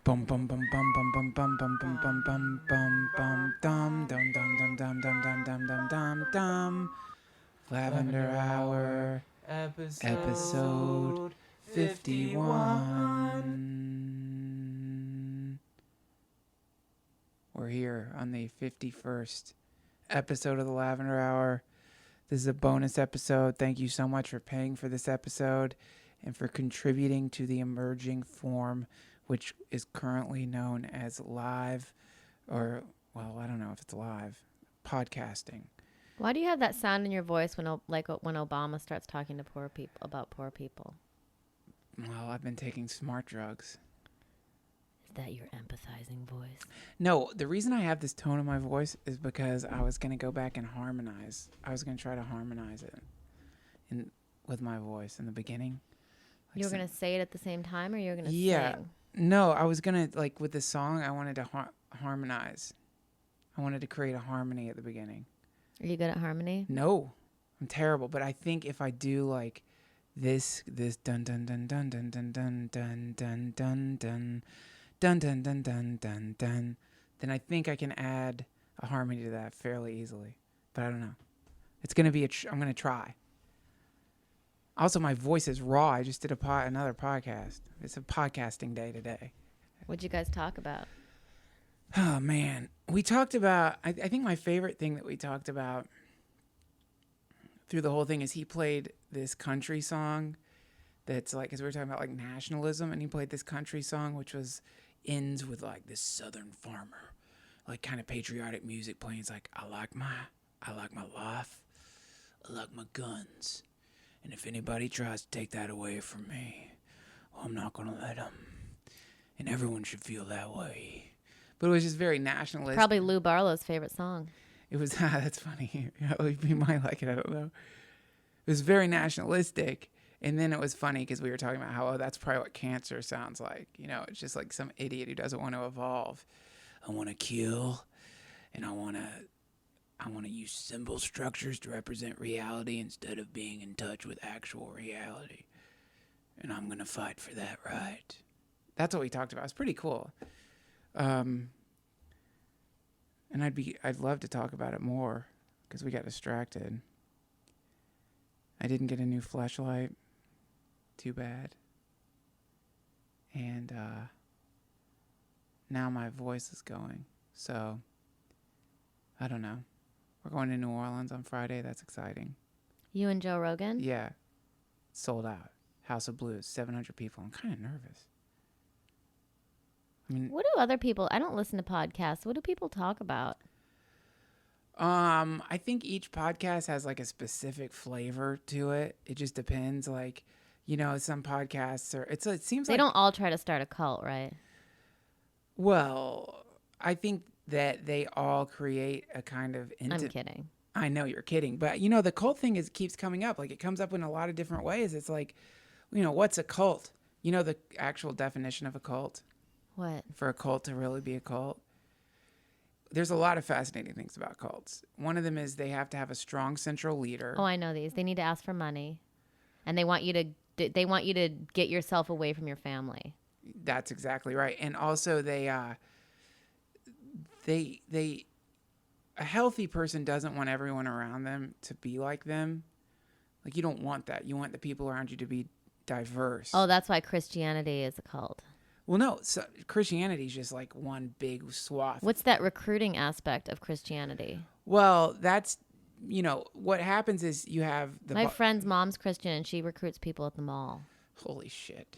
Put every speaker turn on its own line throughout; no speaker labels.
Bum bum bum bum bum bum bum bum bum bum bum bum bum dum dum dum dum dum dum dum dum dum dum dum. Lavender Hour, episode
Episode 51.
51. We're here on the 51st episode of the Lavender Hour. This is a bonus episode. Thank you so much for paying for this episode and for contributing to the emerging form, which is currently known as live, or, well, I don't know if it's live, podcasting.
Why do you have that sound in your voice when Obama starts talking to poor people about poor people?
Well, I've been taking smart drugs.
Is that your empathizing voice?
No, the reason I have this tone in my voice is because I was going to go back and harmonize. I was going to try to harmonize it with my voice in the beginning.
You were going to say it at the same time, or you were going to sing?
No, I was going to, like, with the song, I wanted to harmonize. I wanted to create a harmony at the beginning.
Are you good at harmony?
No, I'm terrible. But I think if I do, like, this dun dun dun dun dun dun dun dun dun dun dun dun dun dun dun dun dun, then I think I can add a harmony to that fairly easily. But I don't know. It's going to be I'm going to try. Also, my voice is raw. I just did another podcast. It's a podcasting day today.
What'd you guys talk about?
Oh, man. We talked about, I think my favorite thing that we talked about through the whole thing is he played this country song that's like, because we were talking about like nationalism, and he played this country song which ends with like this southern farmer, like kind of patriotic music playing. It's like, I like my life, I like my guns, and if anybody tries to take that away from me, well, I'm not gonna let them, and everyone should feel that way. But it was just very nationalist.
Probably Lou Barlow's favorite song.
It was that's funny. You might like it, I don't know. It was very nationalistic. And then it was funny because we were talking about how, that's probably what cancer sounds like. You know, it's just like some idiot who doesn't want to evolve. I want to kill, and I want to use symbol structures to represent reality instead of being in touch with actual reality. And I'm going to fight for that right. That's what we talked about. It's pretty cool. And I'd love to talk about it more because we got distracted. I didn't get a new flashlight. Too bad. And now my voice is going. So, I don't know. We're going to New Orleans on Friday. That's exciting.
You and Joe Rogan?
Yeah. Sold out. House of Blues. 700 people. I'm kind of nervous. I mean,
What do other people... I don't listen to podcasts. What do people talk about?
I think each podcast has like a specific flavor to it. It just depends. Like, you know, some podcasts are, it seems
They
like,
don't all try to start a cult, right?
well, I think that they all create a kind of
I'm kidding.
I know you're kidding, but you know, the cult thing keeps coming up. Like, it comes up in a lot of different ways. It's like, you know, what's a cult? You know, the actual definition of a cult?
What?
For a cult to really be a cult? There's a lot of fascinating things about cults. One of them is they have to have a strong central leader.
Oh, I know these. They need to ask for money, and they want you to get yourself away from your family.
That's exactly right. And also a healthy person doesn't want everyone around them to be like them. Like, you don't want that. You want the people around you to be diverse.
Oh, that's why Christianity is a cult.
Well, no, so Christianity is just like one big swath.
What's that recruiting aspect of Christianity?
Well, that's, you know, what happens is you have
My friend's mom's Christian, and she recruits people at the mall.
Holy shit.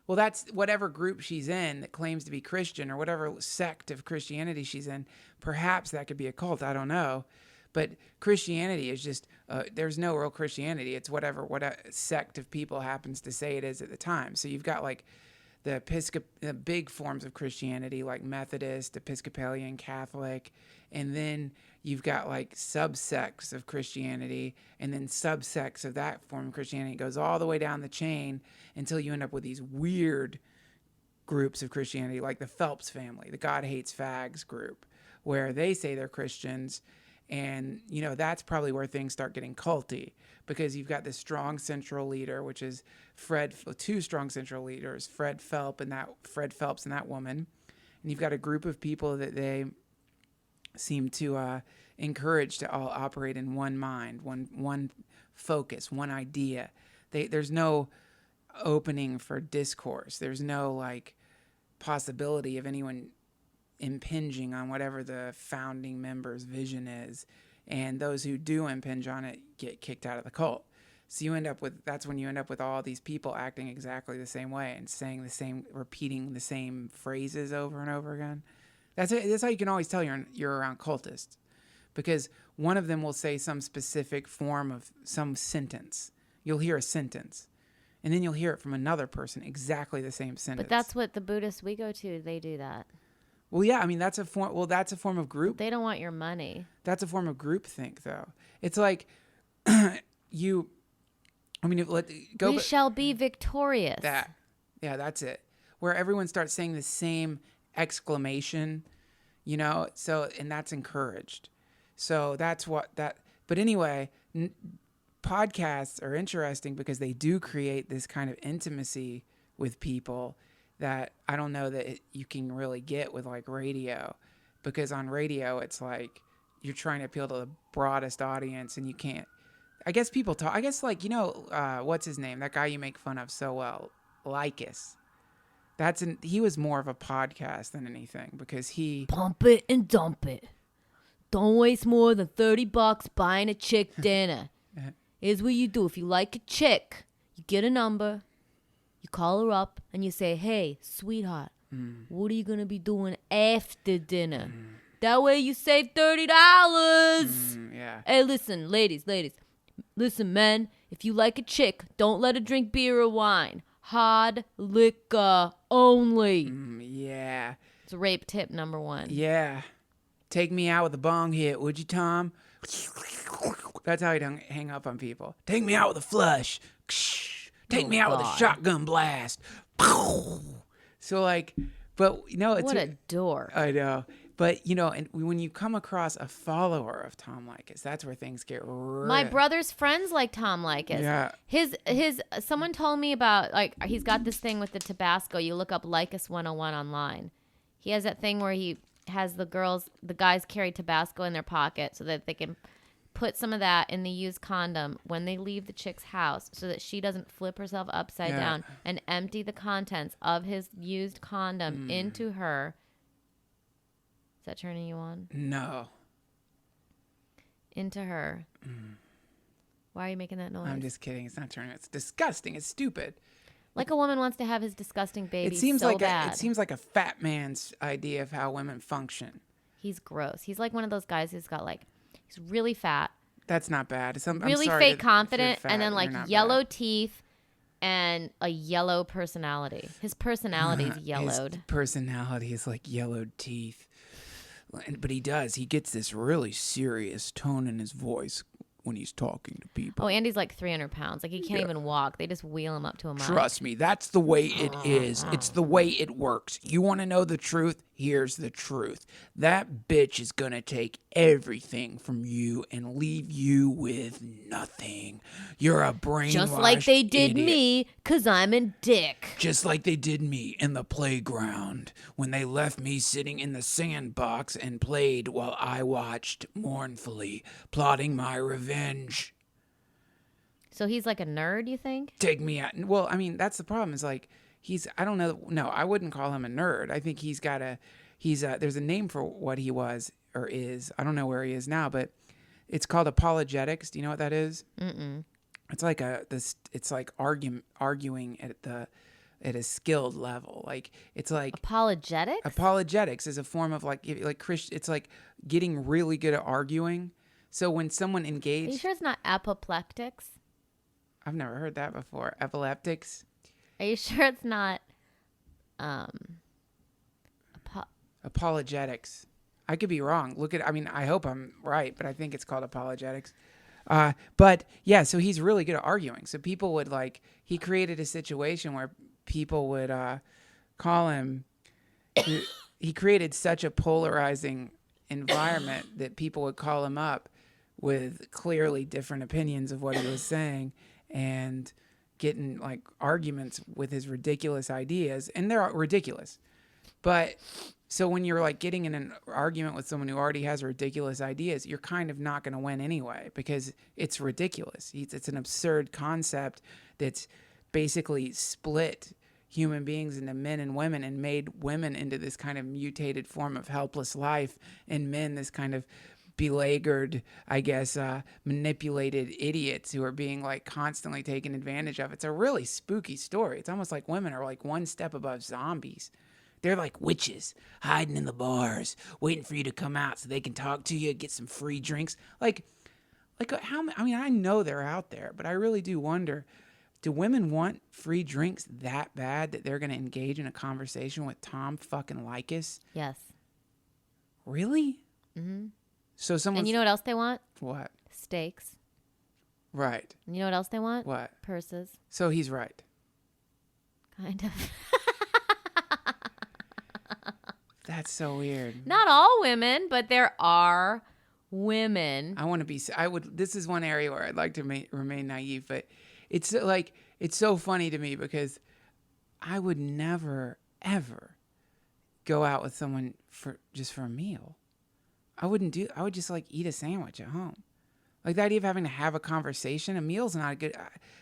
Well, that's whatever group she's in that claims to be Christian, or whatever sect of Christianity she's in. Perhaps that could be a cult. I don't know. But Christianity is just, there's no real Christianity. It's what a sect of people happens to say it is at the time. So you've got like the big forms of Christianity, like Methodist, Episcopalian, Catholic, and then you've got like subsects of Christianity, and then subsects of that form of Christianity. It goes all the way down the chain until you end up with these weird groups of Christianity, like the Phelps family, the God Hates Fags group, where they say they're Christians, And, that's probably where things start getting culty, because you've got this strong central leader, which is two strong central leaders, Fred Phelps and that woman. And you've got a group of people that they seem to encourage to all operate in one mind, one focus, one idea. There's no opening for discourse. There's no possibility of anyone impinging on whatever the founding member's vision is, and those who do impinge on it get kicked out of the cult. So that's when you end up with all these people acting exactly the same way and repeating the same phrases over and over again. That's how you can always tell you're around cultists, because one of them will say some specific form of some sentence. You'll hear a sentence, and then you'll hear it from another person, exactly the same sentence.
But that's what the Buddhists we go to, they do that.
Well, yeah, I mean, that's a form of group.
They don't want your money.
That's a form of groupthink, though. It's like
we shall be victorious.
That's it. Where everyone starts saying the same exclamation, and that's encouraged. So but anyway, podcasts are interesting because they do create this kind of intimacy with people that I don't know that you can really get with radio, because on radio it's like you're trying to appeal to the broadest audience, and you can't. I guess people talk. I guess what's his name? That guy you make fun of so well, Lycus. He was more of a podcast than anything, because he
pump it and dump it. Don't waste more than $30 buying a chick dinner. Here's what you do: if you like a chick, you get a number. You call her up and you say, "Hey, sweetheart, what are you going to be doing after dinner?" That way you save $30.
Yeah.
Hey, listen, ladies. Listen, men, if you like a chick, don't let her drink beer or wine. Hard liquor only.
Yeah.
It's rape tip number 1.
Yeah. Take me out with a bong hit, would you, Tom? That's how he'd hang up on people. Take me out with a flush. Take me out with a shotgun blast. So but it's
what a dork.
I know. But and when you come across a follower of Tom Likas, that's where things get
My brother's friends like Tom Likas.
Yeah.
His someone told me about he's got this thing with the Tabasco. You look up Likas 101 online. He has that thing where he has the guys carry Tabasco in their pocket so that they can put some of that in the used condom when they leave the chick's house, so that she doesn't flip herself upside down and empty the contents of his used condom into her. Is that turning you on?
No.
Into her. Why are you making that noise?
I'm just kidding. It's not turning. It's disgusting. It's stupid.
Like a woman wants to have his disgusting baby.
It seems
bad.
It seems like a fat man's idea of how women function.
He's gross. He's like one of those guys who's got he's really fat.
That's not bad.
Really fake confident, and then yellow teeth and a yellow personality. His personality is yellowed.
His personality is like yellowed teeth. But he gets this really serious tone in his voice when he's talking to people.
Oh, Andy's 300 pounds. He can't even walk. They just wheel him up to a mic.
Trust me, that's the way it is. It's the way it works. You want to know the truth? Here's the truth. That bitch is going to take everything from you and leave you with nothing. You're a brainwashed
Just like they did
idiot.
me, because I'm a dick.
Just like they did me in the playground when they left me sitting in the sandbox and played while I watched mournfully, plotting my revenge.
So he's like a nerd, you think?
Take me out. Well, I mean, that's the problem is I don't know. No, I wouldn't call him a nerd. I think there's a name for what he was or is. I don't know where he is now, but it's called apologetics. Do you know what that is?
Mm-mm.
It's like arguing at a skilled level. It's like
apologetics.
Apologetics is a form of it's like getting really good at arguing. So when someone engaged,
Are you sure it's not apoplectics?
I've never heard that before. Epileptics.
Are you sure it's not
apologetics? I could be wrong. I hope I'm right, but I think it's called apologetics. But yeah, so he's really good at arguing. So people would he created a situation where people would call him. He created such a polarizing environment that people would call him up with clearly different opinions of what he was saying and getting like arguments with his ridiculous ideas. And they're ridiculous. But so when you're like getting in an argument with someone who already has ridiculous ideas, you're kind of not going to win anyway because it's ridiculous. It's an absurd concept that's basically split human beings into men and women and made women into this kind of mutated form of helpless life and men this kind of beleaguered, I guess, manipulated idiots who are being like constantly taken advantage of. It's a really spooky story. It's almost like women are like one step above zombies. They're like witches hiding in the bars, waiting for you to come out so they can talk to you, get some free drinks. Like how? I mean, I know they're out there, but I really do wonder: do women want free drinks that bad that they're going to engage in a conversation with Tom fucking Likas?
Yes.
Really?
Mm-hmm.
So someone.
And you know what else they want?
What?
Steaks.
Right.
And you know what else they want?
What?
Purses.
So he's right.
Kind of.
That's so weird.
Not all women, but there are women.
I want to be. I would. This is one area where I'd like to remain naive, but it's like it's so funny to me because I would never ever go out with someone for a meal. I wouldn't do. I would just like eat a sandwich at home. Like the idea of having to have a conversation. A meal's not a good.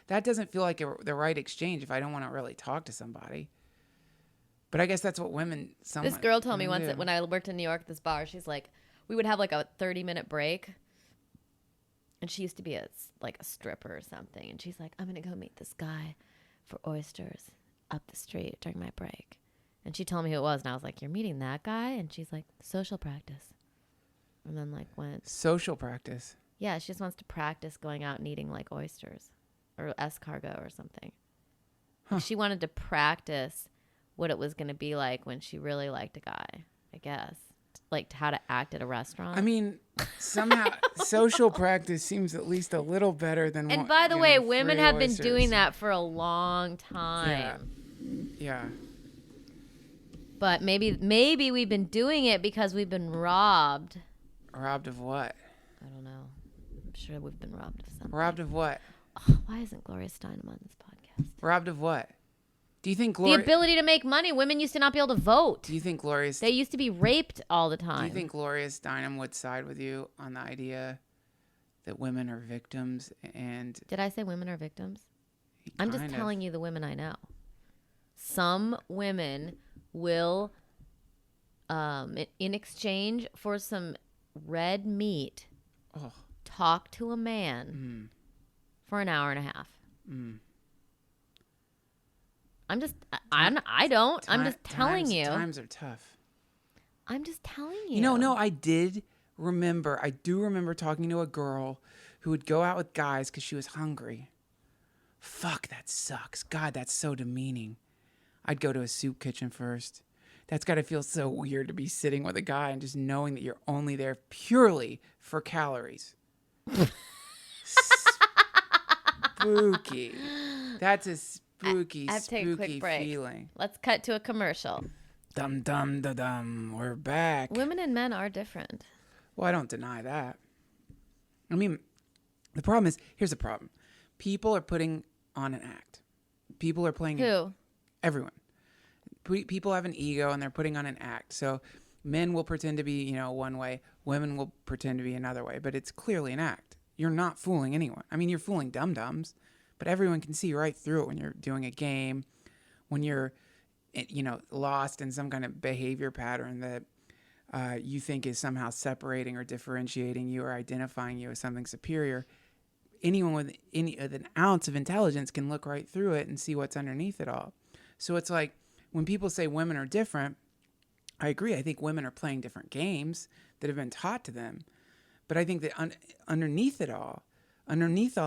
That doesn't feel like the right exchange if I don't want to really talk to somebody. But I guess that's what women.
This girl told me once that when I worked in New York at this bar, she's like, we would have like a 30-minute break. And she used to be a stripper or something. And she's like, I'm going to go meet this guy for oysters up the street during my break. And she told me who it was. And I was like, you're meeting that guy? And she's like, social practice. And then like went.
Social practice?
Yeah, she just wants to practice going out and eating like oysters or escargot or something.
Huh.
Like, she wanted to practice what it was going to be like when she really liked a guy, I guess. Like how to act at a restaurant.
I mean, somehow social practice seems at least a little better than.
And by the way, women have been doing that for a long time.
Yeah.
But maybe we've been doing it because we've been robbed.
Robbed of what?
I don't know. I'm sure we've been robbed of something.
Robbed of what?
Oh, why isn't Gloria Steinem on this podcast?
Robbed of what? Do you think
the ability to make money? Women used to not be able to vote.
Do you think Gloria...
They used to be raped all the time.
Do you think Gloria Steinem would side with you on the idea that women are victims and...
Did I say women are victims? I'm just telling you the women I know. Some women will, in exchange for some red meat, talk to a man for an hour and a half. I'm just telling you.
Times are tough.
I'm just telling you.
No, I do remember talking to a girl who would go out with guys because she was hungry. Fuck, that sucks. God, that's so demeaning. I'd go to a soup kitchen first. That's got to feel so weird to be sitting with a guy and just knowing that you're only there purely for calories. Spooky. That's a spooky feeling.
Let's cut to a commercial.
Dum dum da dum. We're back.
Women and men are different.
Well, I don't deny that. I mean, the problem is, here's the problem. People are putting on an act. People are playing.
Who?
Everyone. People have an ego and they're putting on an act. So men will pretend to be, one way. Women will pretend to be another way. But it's clearly an act. You're not fooling anyone. I mean, you're fooling dum-dums. But everyone can see right through it when you're doing a game, when you're, lost in some kind of behavior pattern that you think is somehow separating or differentiating you or identifying you as something superior. Anyone with an ounce of intelligence can look right through it and see what's underneath it all. So it's like when people say women are different, I agree. I think women are playing different games that have been taught to them. But I think that underneath all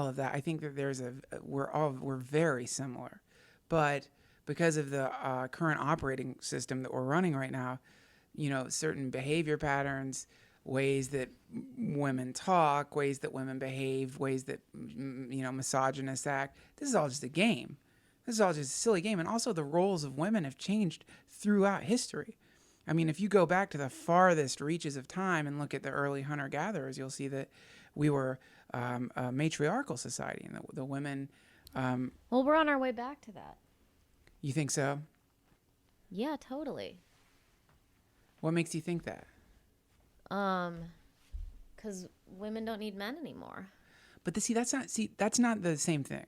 of that, I think that we're very similar. But because of the current operating system that we're running right now, certain behavior patterns, ways that women talk, ways that women behave, ways that, misogynists act, this is all just a game. This is all just a silly game. And also the roles of women have changed throughout history. I mean, if you go back to the farthest reaches of time and look at the early hunter-gatherers, you'll see that we were a matriarchal society, and the women.
Well, we're on our way back to that.
You think so?
Yeah, totally.
What makes you think that?
Because women don't need men anymore.
But that's not the same thing.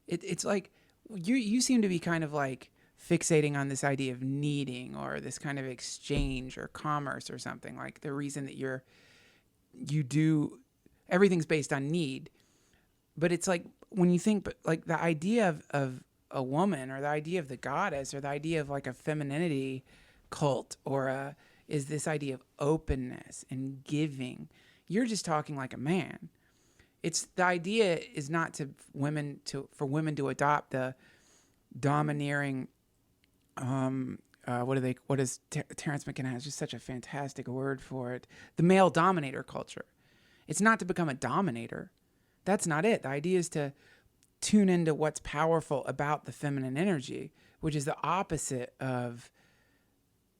It's like you seem to be kind of like fixating on this idea of needing or this kind of exchange or commerce or something. Like the reason that you do everything's based on need. But it's like when you think, but like the idea of a woman or the idea of the goddess or the idea of like a femininity cult is this idea of openness and giving. You're just talking like a man. It's the idea is not for women to adopt the domineering. What is Terrence McKenna has just such a fantastic word for it. The male dominator culture. It's not to become a dominator. That's not it. The idea is to tune into what's powerful about the feminine energy, which is the opposite of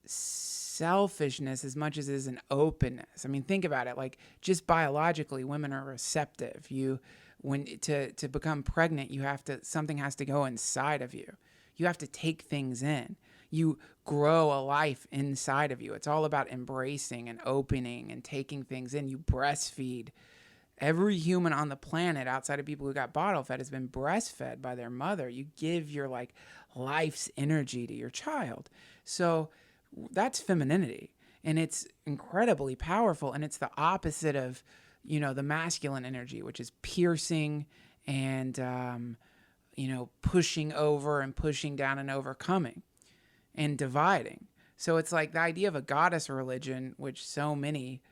selfishness as much as it is an openness. I mean, think about it. Like just biologically, women are receptive. To become pregnant, something has to go inside of you. You have to take things in. You grow a life inside of you. It's all about embracing and opening and taking things in. You breastfeed. Every human on the planet outside of people who got bottle fed has been breastfed by their mother. You give your like life's energy to your child. So that's femininity, and it's incredibly powerful, and it's the opposite of, the masculine energy, which is piercing and, pushing over and pushing down and overcoming and dividing. So it's like the idea of a goddess religion, which so many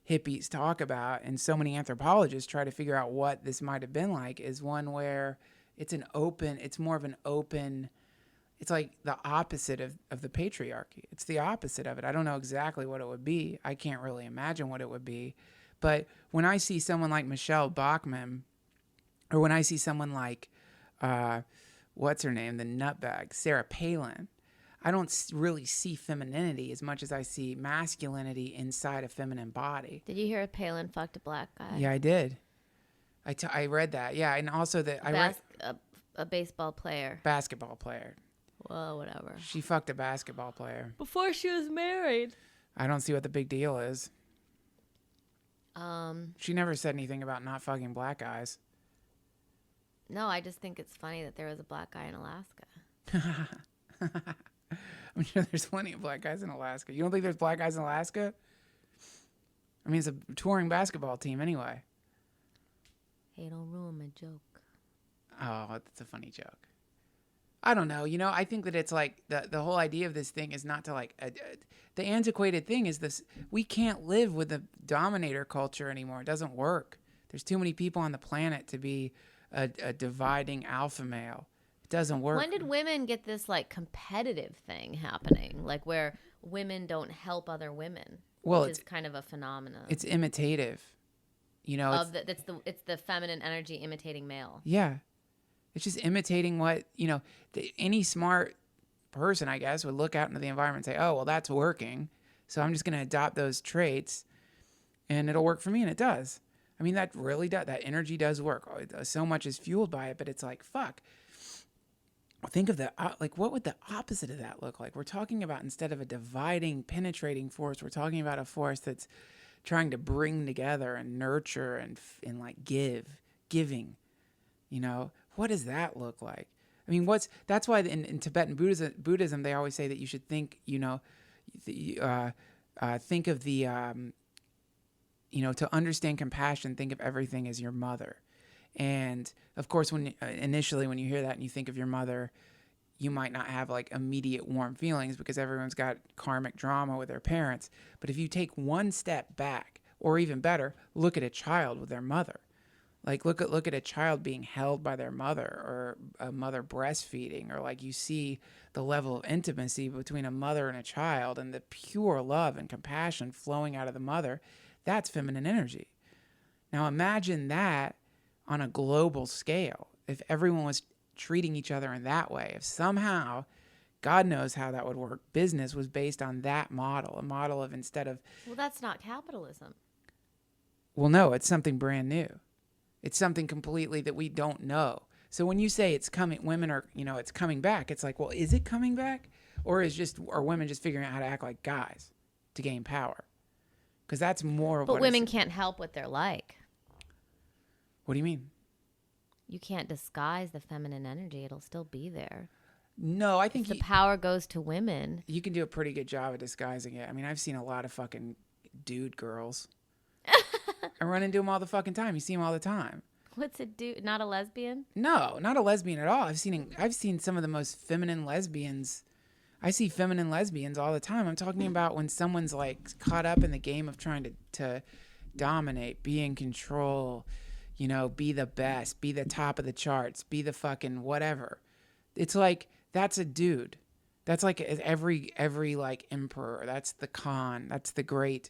hippies talk about and so many anthropologists try to figure out what this might have been like, is one where it's more of an open. It's like the opposite of the patriarchy. It's the opposite of it. I don't know exactly what it would be. I can't really imagine what it would be. But when I see someone like Michelle Bachmann, or when I see someone like, what's her name, the nutbag, Sarah Palin, I don't really see femininity as much as I see masculinity inside a feminine body.
Did you hear Palin fucked a black guy?
Yeah, I did. I read that. Yeah, and also that I read
a baseball player.
Basketball player.
Well, whatever.
She fucked a basketball player.
Before she was married.
I don't see what the big deal is. She never said anything about not fucking black guys.
No, I just think it's funny that there was a black guy in Alaska.
I'm sure there's plenty of black guys in Alaska. You don't think there's black guys in Alaska? I mean, it's a touring basketball team anyway.
Hey, don't ruin my joke.
Oh, that's a funny joke. I don't know. I think that it's like the whole idea of this thing is not to like the antiquated thing is this. We can't live with the dominator culture anymore. It doesn't work. There's too many people on the planet to be a dividing alpha male. It doesn't work.
When did women get this like competitive thing happening? Like where women don't help other women?
Well,
which is kind of a phenomenon.
It's imitative.
It's the feminine energy imitating male.
Yeah. It's just imitating what, any smart person, I guess, would look out into the environment and say, oh, well, that's working. So I'm just going to adopt those traits and it'll work for me. And it does. I mean, that really does. That energy does work. So much is fueled by it, but it's like, fuck. Think of what would the opposite of that look like? We're talking about, instead of a dividing, penetrating force, we're talking about a force that's trying to bring together and nurture and like giving, What does that look like? I mean, that's why in Tibetan Buddhism, they always say that you should think, think of the, to understand compassion, think of everything as your mother. And of course, initially when you hear that and you think of your mother, you might not have like immediate warm feelings because everyone's got karmic drama with their parents. But if you take one step back, or even better, look at a child with their mother. Like look at a child being held by their mother, or a mother breastfeeding, or like you see the level of intimacy between a mother and a child and the pure love and compassion flowing out of the mother. That's feminine energy. Now imagine that on a global scale. If everyone was treating each other in that way, if somehow God knows how that would work. Business was based on that model, a model of instead of,
Well, that's not capitalism.
well, no, it's something brand new. It's something completely that we don't know. So when you say it's coming, women are, it's coming back. It's like, well, is it coming back? Or are women just figuring out how to act like guys to gain power? Because that's more of
But
what
women can't help what they're like.
What do you mean?
You can't disguise the feminine energy. It'll still be there.
No, I think
If the power goes to women.
you can do a pretty good job of disguising it. I mean, I've seen a lot of fucking dude girls. I run into them all the fucking time. You see them all the time.
What's it do? Not a lesbian?
No, not a lesbian at all. I've seen some of the most feminine lesbians. I see feminine lesbians all the time. I'm talking about when someone's like caught up in the game of trying to dominate, be in control, be the best, be the top of the charts, be the fucking whatever. It's like that's a dude. That's like every like emperor. That's the Khan. That's the great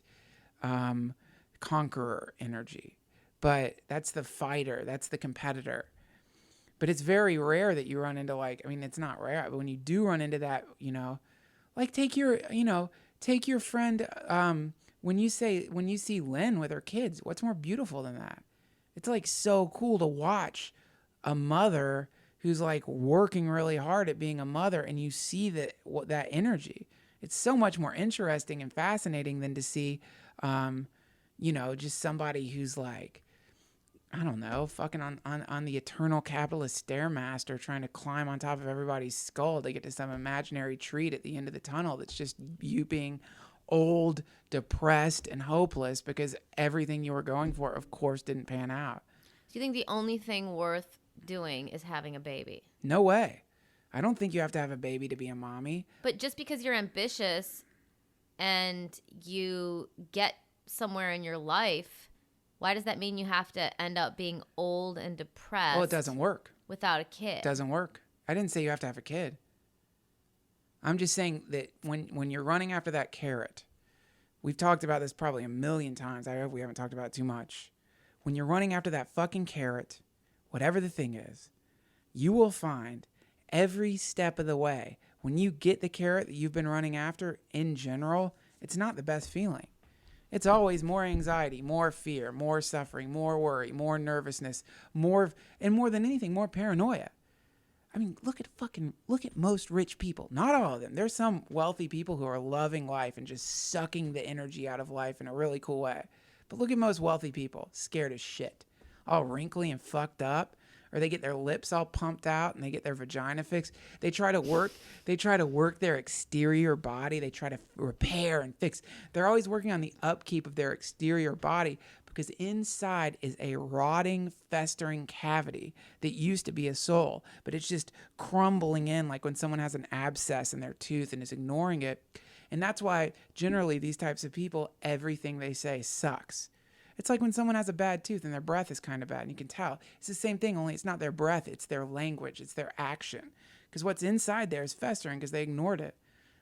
conqueror energy. But that's the fighter. That's the competitor. But it's very rare that you run into it's not rare, but when you do run into that, like take your friend, when you see Lynn with her kids, what's more beautiful than that? It's like so cool to watch a mother who's like working really hard at being a mother, and you see that energy. It's so much more interesting and fascinating than to see, just somebody who's like, I don't know, fucking on the eternal capitalist stairmaster trying to climb on top of everybody's skull to get to some imaginary treat at the end of the tunnel that's just you being old, depressed, and hopeless because everything you were going for, of course, didn't pan out.
Do you think the only thing worth doing is having a baby?
No way. I don't think you have to have a baby to be a mommy.
But just because you're ambitious and you get somewhere in your life, why does that mean you have to end up being old and depressed?
Well, it doesn't work.
Without a kid.
It doesn't work. I didn't say you have to have a kid. I'm just saying that when you're running after that carrot, we've talked about this probably a million times. I hope we haven't talked about it too much. When you're running after that fucking carrot, whatever the thing is, you will find every step of the way, when you get the carrot that you've been running after, in general, it's not the best feeling. It's always more anxiety, more fear, more suffering, more worry, more nervousness, more than anything, more paranoia. I mean, look at most rich people. Not all of them. There's some wealthy people who are loving life and just sucking the energy out of life in a really cool way. But look at most wealthy people, scared as shit, all wrinkly and fucked up, or they get their lips all pumped out and they get their vagina fixed. They try to work their exterior body. They try to repair and fix. They're always working on the upkeep of their exterior body because inside is a rotting, festering cavity that used to be a soul, but it's just crumbling in like when someone has an abscess in their tooth and is ignoring it. And that's why generally these types of people, everything they say sucks. It's like when someone has a bad tooth and their breath is kind of bad, and you can tell. It's the same thing, only it's not their breath, it's their language, it's their action. Because what's inside there is festering because they ignored it.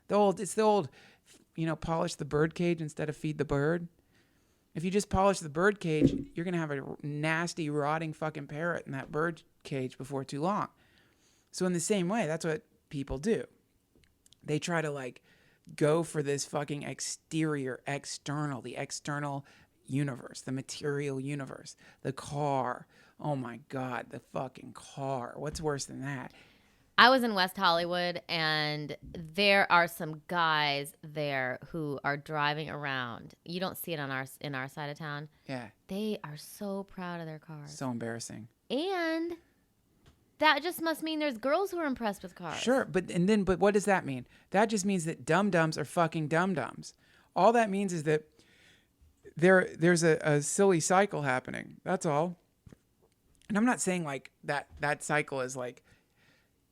It's the old, polish the bird cage instead of feed the bird. If you just polish the bird cage, you're going to have a nasty, rotting fucking parrot in that bird cage before too long. So in the same way, that's what people do. They try to go for this fucking the external universe, the material universe, the car. Oh my God, the fucking car. What's worse than that?
I was in West Hollywood, and there are some guys there who are driving around. You don't see it in our side of town.
Yeah.
They are so proud of their cars.
So embarrassing.
And that just must mean there's girls who are impressed with cars.
Sure, but what does that mean? That just means that dum-dums are fucking dum-dums. All that means is that there's a silly cycle happening. That's all. And I'm not saying that cycle is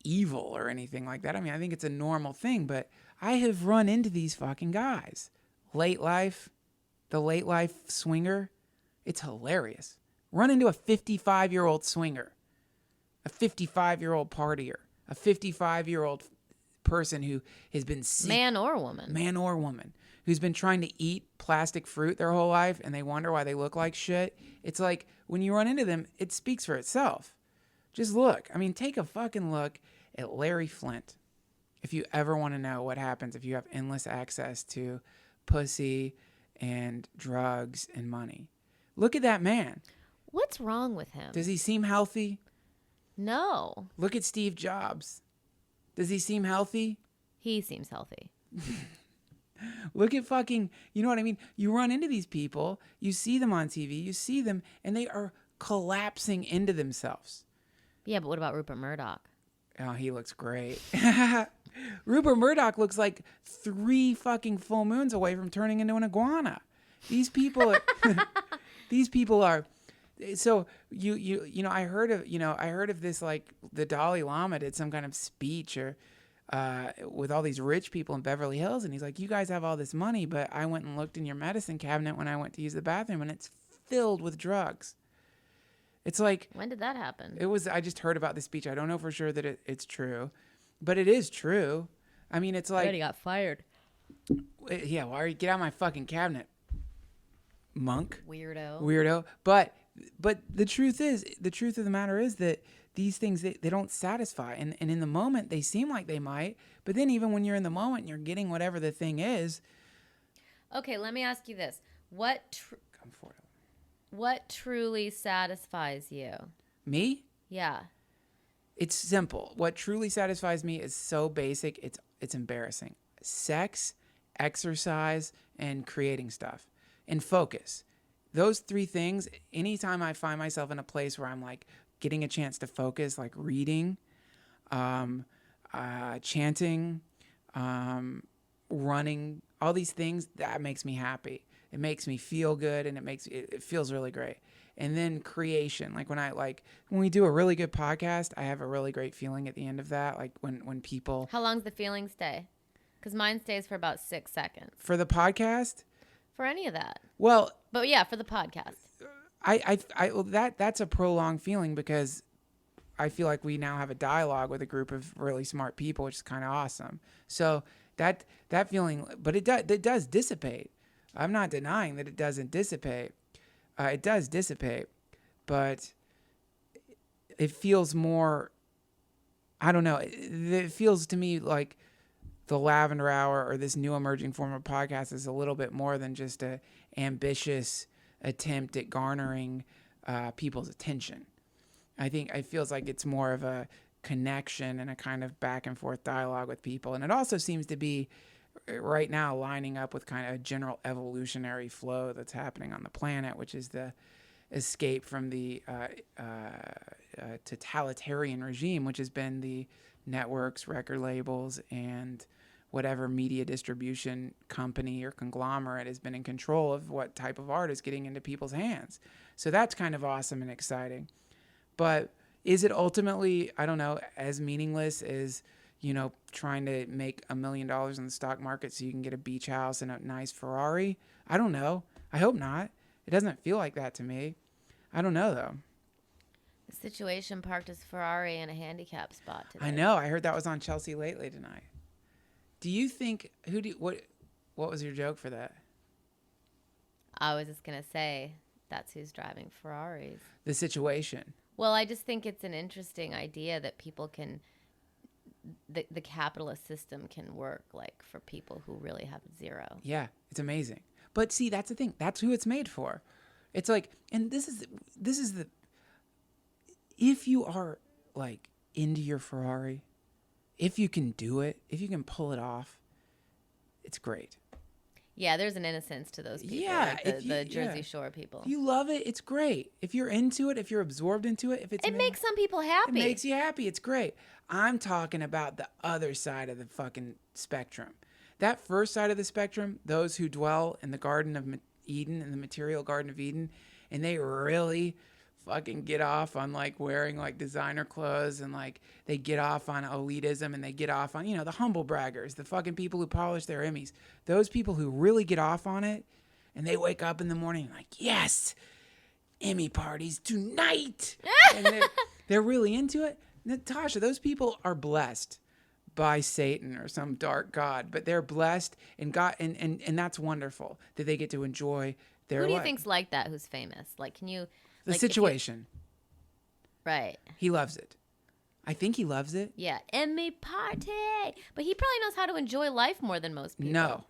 evil or anything like that. I mean, I think it's a normal thing, but I have run into these fucking guys. The late life swinger. It's hilarious. Run into a 55-year-old swinger, a 55-year-old partier, a 55-year-old person who has been sick.
Man or woman,
who's been trying to eat plastic fruit their whole life, and they wonder why they look like shit. It's like when you run into them, it speaks for itself. Just look. I mean, take a fucking look at Larry Flint if you ever want to know what happens if you have endless access to pussy and drugs and money. Look at that man.
What's wrong with him?
Does he seem healthy?
No.
Look at Steve Jobs. Does he seem healthy?
He seems healthy.
Look at fucking, you know what I mean? You run into these people, you see them on TV, you see them, and they are collapsing into themselves.
Yeah, but what about Rupert Murdoch?
Oh, he looks great. Rupert Murdoch looks like 3 fucking full moons away from turning into an iguana. These people are, these people are, so you know, I heard of this, like the Dalai Lama did some kind of speech or with all these rich people in Beverly Hills, and he's like, you guys have all this money, but I went and looked in your medicine cabinet when I went to use the bathroom, and it's filled with drugs. It's like,
when did that happen?
I just heard about this speech. I don't know for sure that it's true, but it is true. I mean, it's like,
already got fired.
Yeah, why are you get out of my fucking cabinet, monk,
Weirdo.
But the truth of the matter is that these things, they don't satisfy, and in the moment they seem like they might, but then even when you're in the moment and you're getting whatever the thing is.
Okay, let me ask you this:
Come for it.
What truly satisfies you?
Me?
Yeah.
It's simple. What truly satisfies me is so basic, it's embarrassing. Sex, exercise, and creating stuff. And focus. Those 3 things, anytime I find myself in a place where I'm like getting a chance to focus, like reading, chanting, running, all these things, that makes me happy. It makes me feel good, and it feels really great. And then creation, like when we do a really good podcast, I have a really great feeling at the end of that. Like when people.
How long's the feeling stay? Because mine stays for about 6 seconds.
For the podcast?
For any of that.
Well.
But yeah, for the podcast.
That's a prolonged feeling because I feel like we now have a dialogue with a group of really smart people, which is kind of awesome. So that feeling, but it does dissipate. I'm not denying that it doesn't dissipate. It does dissipate, but it feels more, I don't know. It feels to me like the Lavender Hour or this new emerging form of podcast is a little bit more than just a ambitious attempt at garnering people's attention. I think it feels like it's more of a connection and a kind of back and forth dialogue with people. And it also seems to be right now lining up with kind of a general evolutionary flow that's happening on the planet, which is the escape from the totalitarian regime, which has been the networks, record labels, and whatever media distribution company or conglomerate has been in control of what type of art is getting into people's hands. So that's kind of awesome and exciting. But is it ultimately, I don't know, as meaningless as, trying to make $1 million in the stock market so you can get a beach house and a nice Ferrari? I don't know. I hope not. It doesn't feel like that to me. I don't know, though.
The Situation parked his Ferrari in a handicap spot today.
I know. I heard that was on Chelsea Lately tonight. Do you think, what was your joke for that?
I was just going to say, that's who's driving Ferraris.
The Situation.
Well, I just think it's an interesting idea that people can, the capitalist system can work like for people who really have zero.
Yeah, it's amazing. But see, that's the thing. That's who it's made for. It's like, and this is the, if you are like into your Ferrari, if you can do it, if you can pull it off, it's great.
Yeah, there's an innocence to those people,
yeah,
like the Jersey Shore people.
If you love it, it's great. If you're into it, if you're absorbed into it,
it makes some people happy.
It makes you happy. It's great. I'm talking about the other side of the fucking spectrum. That first side of the spectrum, those who dwell in the Garden of Eden, in the material Garden of Eden, and they really fucking get off on like wearing like designer clothes, and like they get off on elitism, and they get off on, the humble braggers, the fucking people who polish their Emmys. Those people who really get off on it, and they wake up in the morning like, yes, Emmy parties tonight. And they're really into it. Natasha, those people are blessed by Satan or some dark god, but they're blessed, and God, and that's wonderful that they get to enjoy their life.
Who do you think's like that, who's famous? Like, can you...
The Situation.
Right.
He loves it. I think he loves it.
Yeah, Emmy party. But he probably knows how to enjoy life more than most people.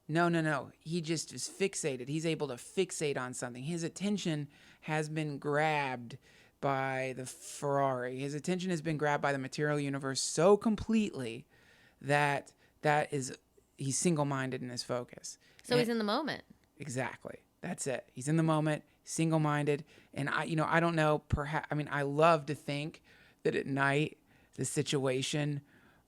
No. He just is fixated. He's able to fixate on something. His attention has been grabbed by the Ferrari. His attention has been grabbed by the material universe so completely that he's single-minded in his focus.
So he's in the moment.
Exactly. That's it. He's in the moment, single-minded. And I don't know, I love to think that at night the situation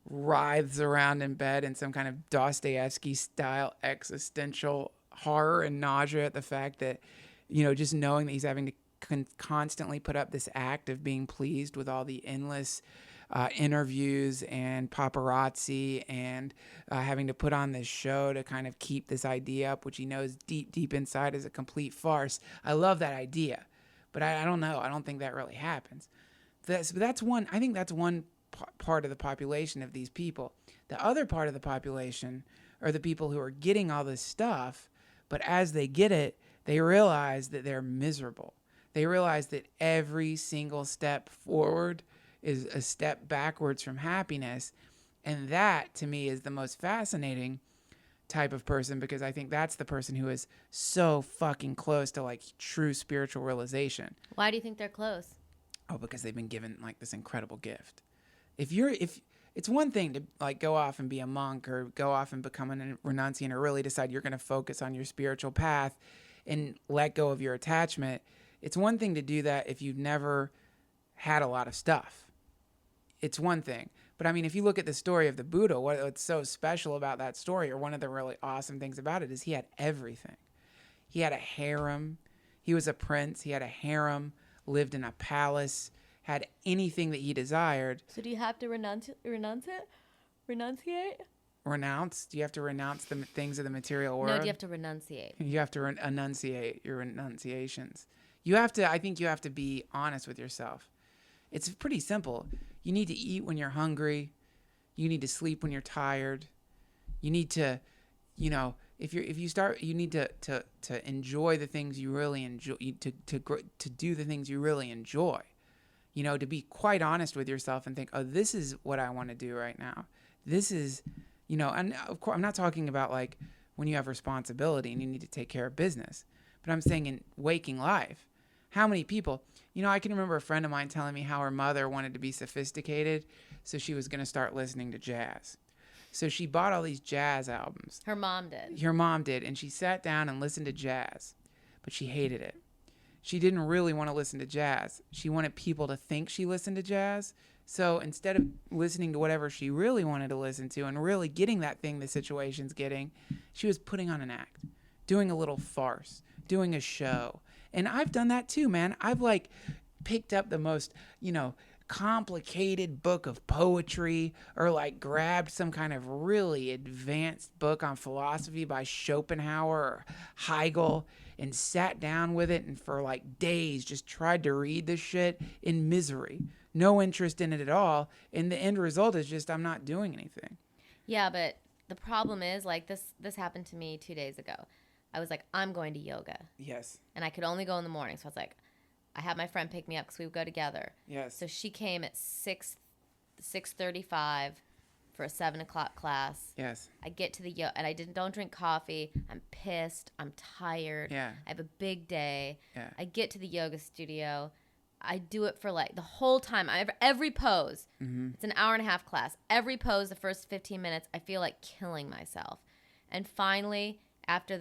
writhes around in bed in some kind of Dostoevsky style existential horror and nausea at the fact that, just knowing that he's having to constantly put up this act of being pleased with all the endless interviews and paparazzi and having to put on this show to kind of keep this idea up, which he knows deep, deep inside is a complete farce. I love that idea, but I don't know. I don't think that really happens. That's one. I think that's one part of the population of these people. The other part of the population are the people who are getting all this stuff, but as they get it, they realize that they're miserable. They realize that every single step forward is a step backwards from happiness. And that, to me, is the most fascinating type of person, because I think that's the person who is so fucking close to like true spiritual realization.
Why do you think they're close?
Oh, because they've been given like this incredible gift. If it's one thing to like go off and be a monk or go off and become a renunciant or really decide you're going to focus on your spiritual path and let go of your attachment. It's one thing to do that if you've never had a lot of stuff. It's one thing. But I mean, if you look at the story of the Buddha, what's so special about that story, or one of the really awesome things about it, is he had everything. He had a harem. He was a prince. He had a harem, lived in a palace, had anything that he desired.
So do you have to renunciate?
Renounce? Do you have to renounce the things of the material world?
No, do you have to renunciate?
You have to enunciate your renunciations. I think you have to be honest with yourself. It's pretty simple. You need to eat when you're hungry. You need to sleep when you're tired. You need to, if you start, you need to enjoy the things you really enjoy, to do the things you really enjoy. To be quite honest with yourself and think, oh, this is what I want to do right now. This is, and of course, I'm not talking about like when you have responsibility and you need to take care of business, but I'm saying in waking life. How many people, I can remember a friend of mine telling me how her mother wanted to be sophisticated, so she was going to start listening to jazz. So she bought all these jazz albums.
Her mom did.
Her mom did, and she sat down and listened to jazz, but she hated it. She didn't really want to listen to jazz. She wanted people to think she listened to jazz. So instead of listening to whatever she really wanted to listen to and really getting that thing the situation's getting, she was putting on an act, doing a little farce, doing a show. And I've done that too, man. I've like picked up the most, complicated book of poetry, or like grabbed some kind of really advanced book on philosophy by Schopenhauer or Hegel and sat down with it and for like days just tried to read this shit in misery. No interest in it at all. And the end result is just I'm not doing anything.
Yeah, but the problem is like this happened to me 2 days ago. I was like, I'm going to yoga.
Yes.
And I could only go in the morning. So I was like, I had my friend pick me up because we would go together.
Yes.
So she came at 6:35 for a 7 o'clock class.
Yes.
I get to the yoga, and I don't drink coffee. I'm pissed. I'm tired.
Yeah.
I have a big day.
Yeah.
I get to the yoga studio. I do it for like the whole time. Every pose. Mm-hmm. It's an hour and a half class. Every pose, the first 15 minutes, I feel like killing myself. And finally, after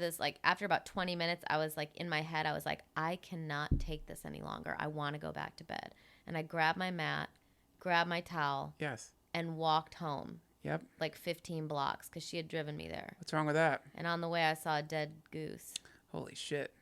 about 20 minutes, I was like, in my head, I was like, I cannot take this any longer. I want to go back to bed. And I grabbed my mat, grabbed my towel.
Yes.
And walked home.
Yep.
Like 15 blocks because she had driven me there.
What's wrong with that?
And on the way, I saw a dead goose.
Holy shit.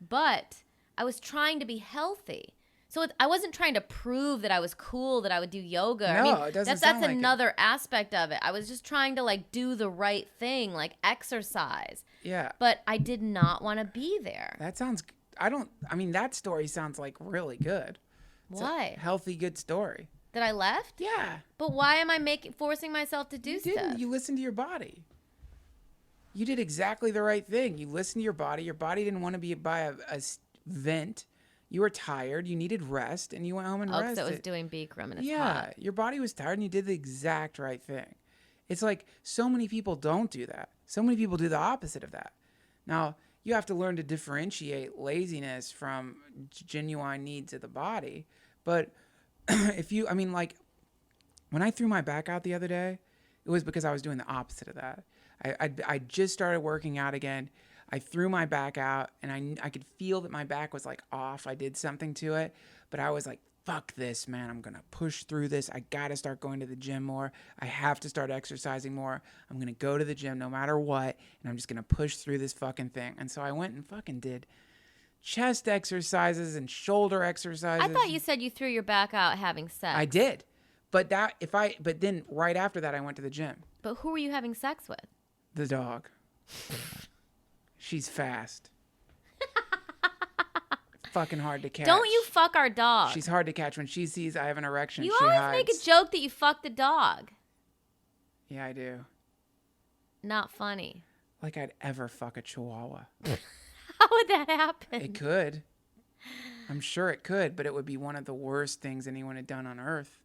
But I was trying to be healthy. So I wasn't trying to prove that I was cool, that I would do yoga.
No, it doesn't sound like
that's another aspect of it. I was just trying to like do the right thing, like exercise.
Yeah.
But I did not want to be there.
That story sounds like really good. It's
why?
A healthy, good story.
That I left?
Yeah.
But why am I forcing myself to do stuff?
Didn't. You listened to your body. You did exactly the right thing. You listened to your body. Your body didn't want to be by a vent. You were tired. You needed rest, and you went home and
Oh, because
rested.
it was doing Bikram and it's
Yeah,
hot.
your body was tired, and you did the exact right thing. It's like so many people don't do that. So many people do the opposite of that. Now, you have to learn to differentiate laziness from genuine needs of the body. But I mean, like, when I threw my back out the other day, it was because I was doing the opposite of that. I just started working out again. I threw my back out, and I could feel that my back was like off. I did something to it, but I was like, fuck this, man. I'm going to push through this. I got to start going to the gym more. I have to start exercising more. I'm going to go to the gym no matter what, and I'm just going to push through this fucking thing. And so I went and fucking did chest exercises and shoulder exercises.
I thought you said you threw your back out having sex.
I did. But then right after that I went to the gym.
But who were you having sex with?
The dog. She's fast. Fucking hard to catch.
Don't you fuck our dog.
She's hard to catch. When she sees I have an erection,
You
she
always
hides.
make a joke that you fucked the dog.
Yeah, I do.
Not funny.
Like I'd ever fuck a chihuahua.
How would that happen?
It could. I'm sure it could, but it would be one of the worst things anyone had done on earth.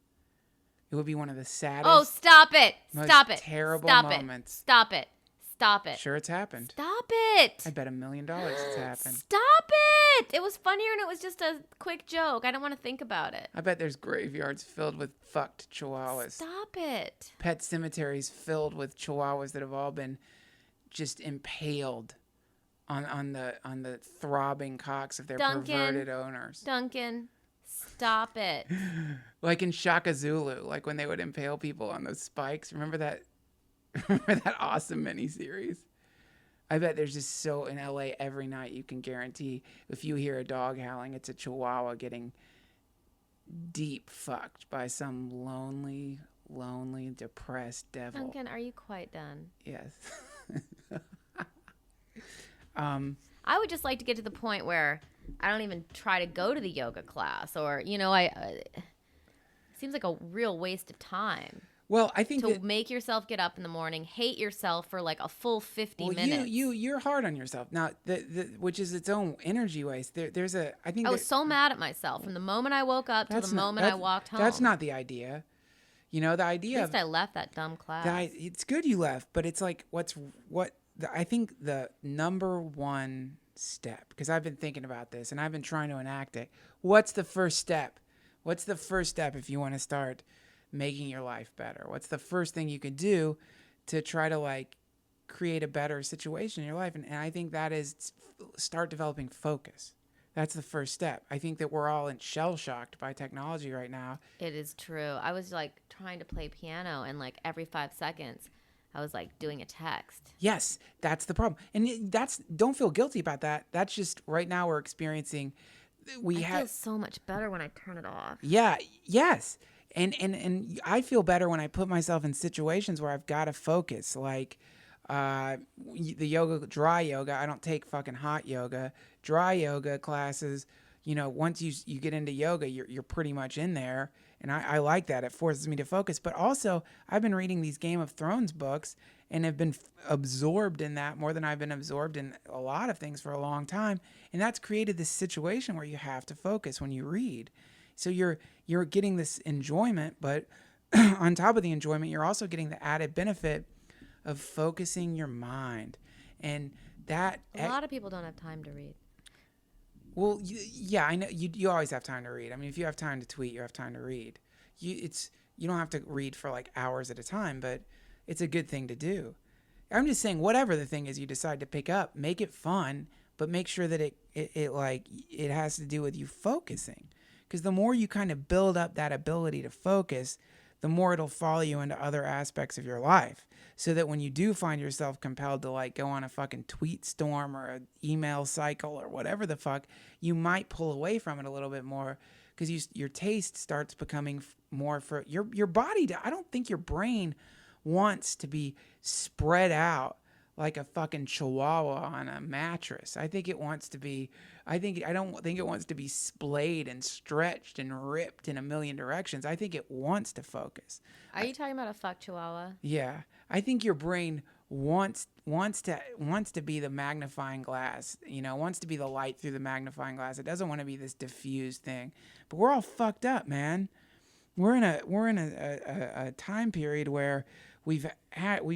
It would be one of the saddest.
Oh, stop it.
most
Stop it.
terrible
Stop
moments.
It. Stop it. Stop it.
Sure, it's happened.
Stop it.
I bet $1 million it's happened.
Stop it. It was funnier and it was just a quick joke. I don't want to think about it.
I bet there's graveyards filled with fucked chihuahuas.
Stop it.
Pet cemeteries filled with chihuahuas that have all been just impaled on the throbbing cocks of their perverted owners.
Duncan, stop it.
Like in Shaka Zulu, like when they would impale people on those spikes. Remember that? Remember that awesome miniseries? I bet there's just so in LA every night you can guarantee if you hear a dog howling, it's a chihuahua getting deep fucked by some lonely, depressed devil.
Duncan, are you quite done?
Yes.
I would just like to get to the point where I don't even try to go to the yoga class, or it seems like a real waste of time.
Well, I think
to make yourself get up in the morning, hate yourself for like a full 50 minutes.
You're hard on yourself now, which is its own energy waste. I
was so mad at myself from the moment I woke up till the moment I walked home.
That's not the idea. The idea.
At least I left that dumb class.
It's good you left, but it's like I think the number one step, because I've been thinking about this and I've been trying to enact it. What's the first step? What's the first step if you want to start making your life better? What's the first thing you can do to try to create a better situation in your life? And I think that is start developing focus. That's the first step. I think that we're all shell shocked by technology right now.
It is true. I was trying to play piano and every 5 seconds I was doing a text.
Yes, that's the problem. And don't feel guilty about that. That's just right now we're experiencing.
I feel so much better when I turn it off.
Yeah. Yes. And I feel better when I put myself in situations where I've got to focus, like the yoga, dry yoga. I don't take fucking hot yoga. Dry yoga classes, once you get into yoga, you're pretty much in there. And I like that. It forces me to focus. But also, I've been reading these Game of Thrones books and have been absorbed in that more than I've been absorbed in a lot of things for a long time. And that's created this situation where you have to focus when you read. So you're getting this enjoyment, but on top of the enjoyment, you're also getting the added benefit of focusing your mind. And that
a lot of people don't have time to read.
Well, yeah, I know you always have time to read. I mean, if you have time to tweet, you have time to read. You don't have to read for hours at a time, but it's a good thing to do. I'm just saying, whatever the thing is you decide to pick up, make it fun, but make sure that it has to do with you focusing. Because the more you kind of build up that ability to focus, the more it'll follow you into other aspects of your life. So that when you do find yourself compelled to go on a fucking tweet storm or an email cycle or whatever the fuck, you might pull away from it a little bit more because your taste starts becoming more for your body. I don't think your brain wants to be spread out like a fucking chihuahua on a mattress. I don't think it wants to be splayed and stretched and ripped in a million directions. I think it wants to focus.
Are you talking about a fuck chihuahua?
Yeah. I think your brain wants to be the magnifying glass, wants to be the light through the magnifying glass. It doesn't want to be this diffused thing. But we're all fucked up, man. We're in a time period where we've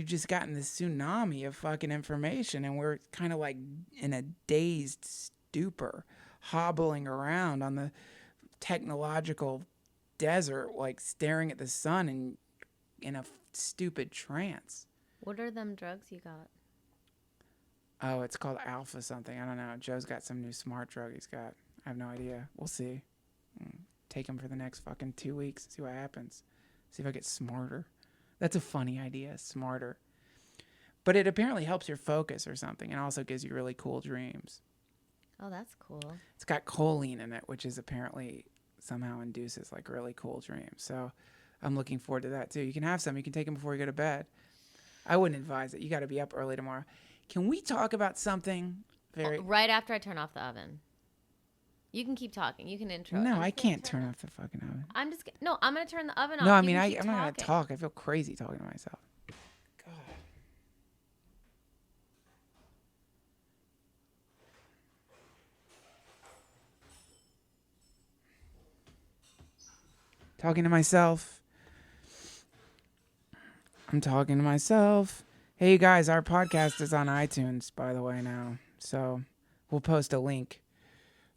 just gotten this tsunami of fucking information, and we're kind of like in a dazed stupor, hobbling around on the technological desert, like staring at the sun and in a stupid trance.
What are them drugs you got?
Oh, it's called Alpha something. I don't know. Joe's got some new smart drug he's got. I have no idea. We'll see. Take him for the next fucking 2 weeks. See what happens. See if I get smarter. That's a funny idea. Smarter. But it apparently helps your focus or something, and also gives you really cool dreams.
Oh, that's cool.
It's got choline in it, which is apparently somehow induces like really cool dreams. So I'm looking forward to that too. You can have some. You can take them before you go to bed. I wouldn't advise it. You got to be up early tomorrow. Can we talk about something
right after I turn off the oven? You can keep talking. You can intro.
No, I can't turn off the fucking oven.
I'm going to turn the oven off.
No, I mean, I'm not going to talk. I feel crazy talking to myself. God. Talking to myself. I'm talking to myself. Hey, you guys, our podcast is on iTunes, by the way, now. So we'll post a link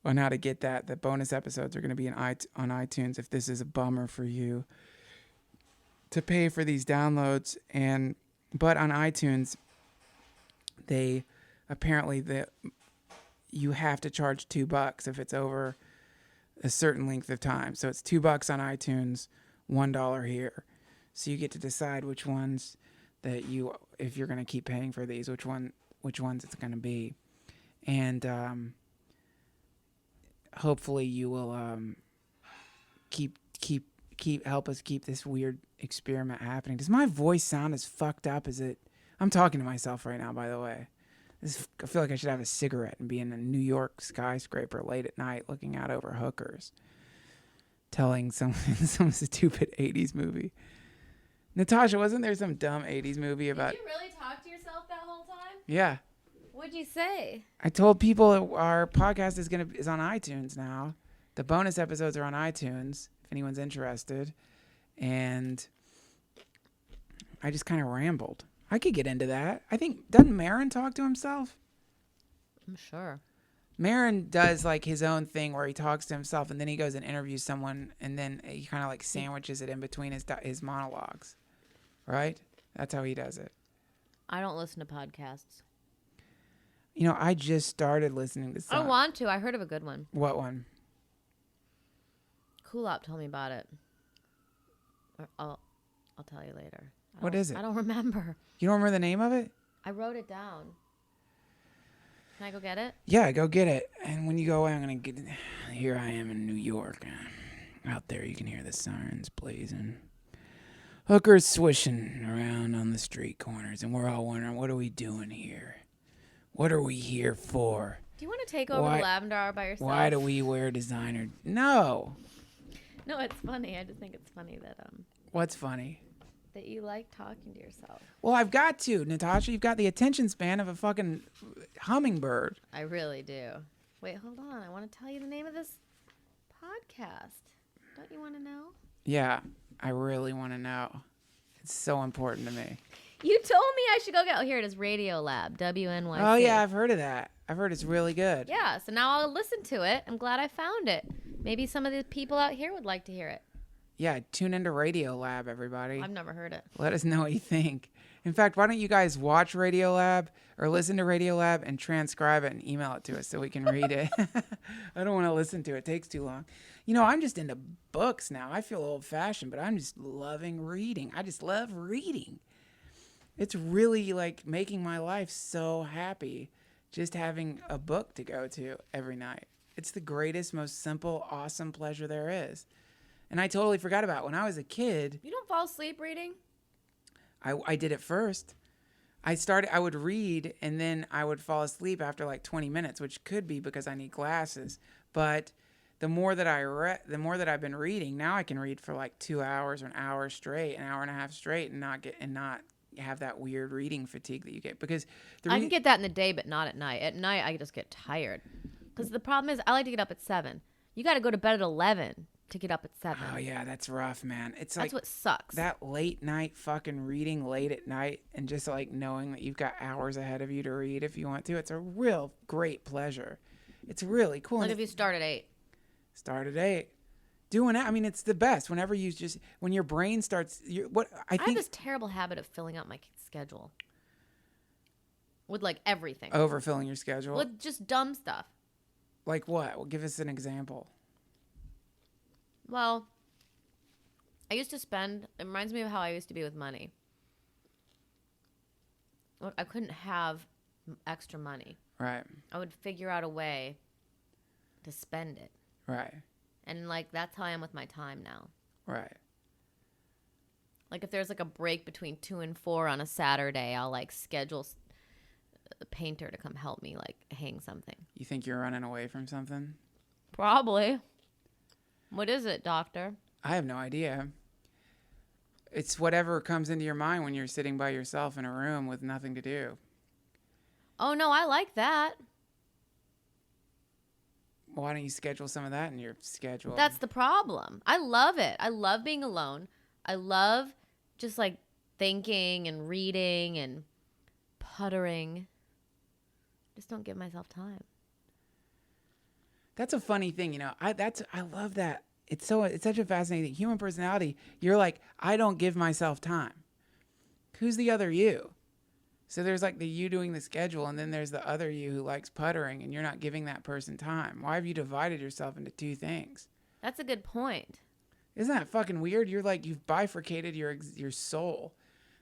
on how to get that. The bonus episodes are going to be on iTunes if this is a bummer for you to pay for these downloads. But on iTunes, they apparently you have to charge $2 if it's over a certain length of time. So it's $2 on iTunes, $1 here. So you get to decide which ones that if you're going to keep paying for these, which ones it's going to be. And hopefully you will help us keep this weird experiment happening. Does my voice sound as fucked up as it? I'm talking to myself right now, by the way. I feel like I should have a cigarette and be in a New York skyscraper late at night looking out over hookers, telling some stupid 80s movie. Natasha, wasn't there some dumb 80s movie about...
Did you really talk to yourself that whole time?
Yeah.
What'd you say?
I told people our podcast is on iTunes now. The bonus episodes are on iTunes, if anyone's interested. And I just kind of rambled. I could get into that. I think, doesn't Marin talk to himself?
I'm sure.
Marin does like his own thing where he talks to himself and then he goes and interviews someone and then he kind of like sandwiches it in between his monologues. Right? That's how he does it.
I don't listen to podcasts.
I just started listening to some.
I want to. I heard of a good one.
What one?
Kulop told me about it. I'll tell you later.
What is it?
I don't remember.
You don't remember the name of it?
I wrote it down. Can I go get it?
Yeah, go get it. And when you go away, I'm going to get it. Here I am in New York. Out there, you can hear the sirens blazing. Hookers swishing around on the street corners. And we're all wondering, what are we doing here? What are we here for?
Do you want to take over the Lavender Hour by yourself?
Why do we wear designer? No.
No, it's funny. I just think it's funny that
What's funny?
That you like talking to yourself.
Well, I've got to, Natasha. You've got the attention span of a fucking hummingbird.
I really do. Wait, hold on. I want to tell you the name of this podcast. Don't you want to know?
Yeah, I really want to know. It's so important to me.
You told me I should go get... Oh, here it is. Radio Lab. WNYC.
Oh, yeah, I've heard of that. I've heard it's really good.
Yeah, so now I'll listen to it. I'm glad I found it. Maybe some of the people out here would like to hear it.
Yeah, tune into Radio Lab, everybody.
I've never heard it.
Let us know what you think. In fact, why don't you guys watch Radio Lab or listen to Radio Lab and transcribe it and email it to us so we can read it? I don't want to listen to it. It takes too long. I'm just into books now. I feel old-fashioned, but I'm just loving reading. I just love reading. It's really like making my life so happy just having a book to go to every night. It's the greatest, most simple, awesome pleasure there is. And I totally forgot about it. When I was a kid.
You don't fall asleep reading?
I did it first. I would read and then I would fall asleep after like 20 minutes, which could be because I need glasses. But the more that I've been reading, now I can read for like 2 hours or an hour straight, an hour and a half straight and not have that weird reading fatigue that you get because
I can get that in the day, but not at night. At night, I just get tired. Because the problem is, I like to get up at 7. You got to go to bed at 11 to get up at 7.
Oh yeah, that's rough, man. It's
That's
like
what sucks.
that late night fucking reading late at night and just like knowing that you've got hours ahead of you to read if you want to. It's a real great pleasure. It's really cool.
Like
And
if you start at 8.
start at 8. Doing it, I mean, it's the best. Whenever you just when your brain starts, I
have
think
this terrible habit of filling out my schedule with like everything,
overfilling your schedule.
with just dumb stuff.
Like what? Well, give us an example.
Well, I used to spend. It reminds me of how I used to be with money. I couldn't have extra money.
Right.
I would figure out a way to spend it.
Right.
And like that's how I am with my time now.
Right.
Like if there's like a break between 2 and 4 on a Saturday, I'll like schedule a painter to come help me like hang something.
You think you're running away from something?
Probably. What is it, doctor?
I have no idea. It's whatever comes into your mind when you're sitting by yourself in a room with nothing to do.
Oh no, I like that.
Why don't you schedule some of that in your schedule?
That's the problem. I love it. I love being alone. I love just like thinking and reading and puttering. Just don't give myself time.
That's a funny thing, you know. I love that. It's such a fascinating thing. Human personality. You're like, I don't give myself time. Who's the other you? So there's like the you doing the schedule, and then there's the other you who likes puttering, and you're not giving that person time. Why have you divided yourself into two things?
That's a good point.
Isn't that fucking weird? You're like, you've bifurcated your soul.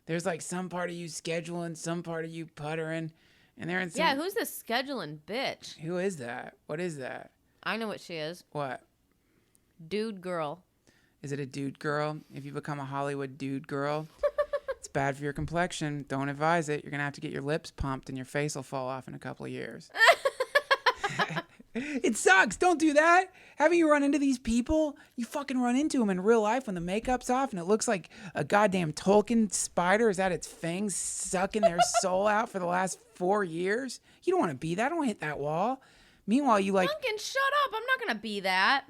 There's like some part of you scheduling, some part of you puttering, and they're in some...
Yeah, who's this scheduling bitch?
Who is that? What is that?
I know what she is.
What?
Dude girl.
Is it a dude girl? If you become a Hollywood dude girl, it's bad for your complexion. Don't advise it. You're going to have to get your lips pumped and your face will fall off in a couple of years. It sucks. Don't do that. Haven't you run into these people? You fucking run into them in real life when the makeup's off and it looks like a goddamn Tolkien spider is at its fangs sucking their soul out for the last 4 years. You don't want to be that. Don't hit that wall. Meanwhile, you like...
Duncan, shut up. I'm not going to be that.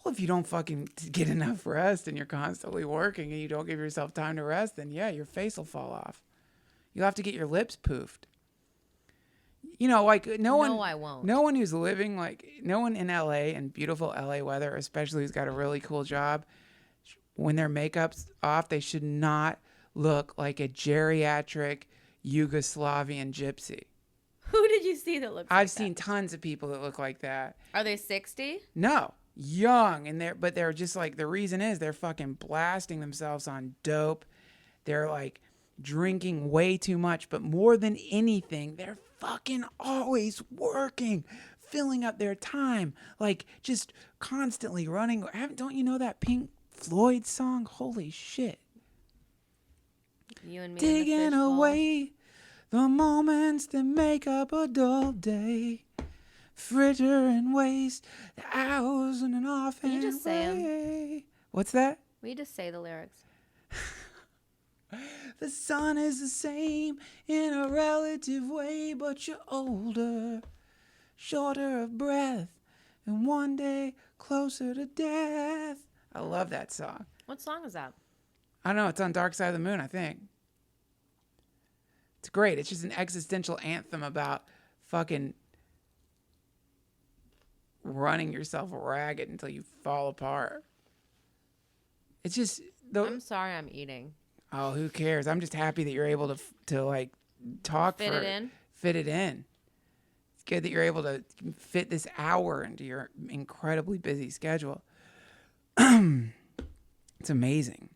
Well, if you don't fucking get enough rest and you're constantly working and you don't give yourself time to rest, then yeah, your face will fall off. You'll have to get your lips poofed. You know, like no one.
No, I won't.
No one who's living like no one in LA and beautiful LA weather, especially who's got a really cool job, when their makeup's off, they should not look like a geriatric Yugoslavian gypsy.
Who did you see that looks like
I've seen tons of people that look like that.
Are they 60?
No. Young and they're just like, the reason is they're fucking blasting themselves on dope. They're like drinking way too much, but more than anything, they're fucking always working, filling up their time, like just constantly running. Don't you know that Pink Floyd song? Holy shit.
You and me
Digging away the moments that make up a dull day. Fritter and waste the hours in an offhand
you just say 'em?
way. What's that?
We just say the lyrics.
The sun is the same in a relative way, but you're older, shorter of breath, and one day closer to death. I love that song.
What song is that?
I don't know. It's on Dark Side of the Moon, I think. It's great. It's just an existential anthem about fucking running yourself ragged until you fall apart. It's just...
I'm sorry I'm eating.
Oh, who cares? I'm just happy that you're able to like talk
Fit it in?
Fit it in. It's good that you're able to fit this hour into your incredibly busy schedule. It's amazing.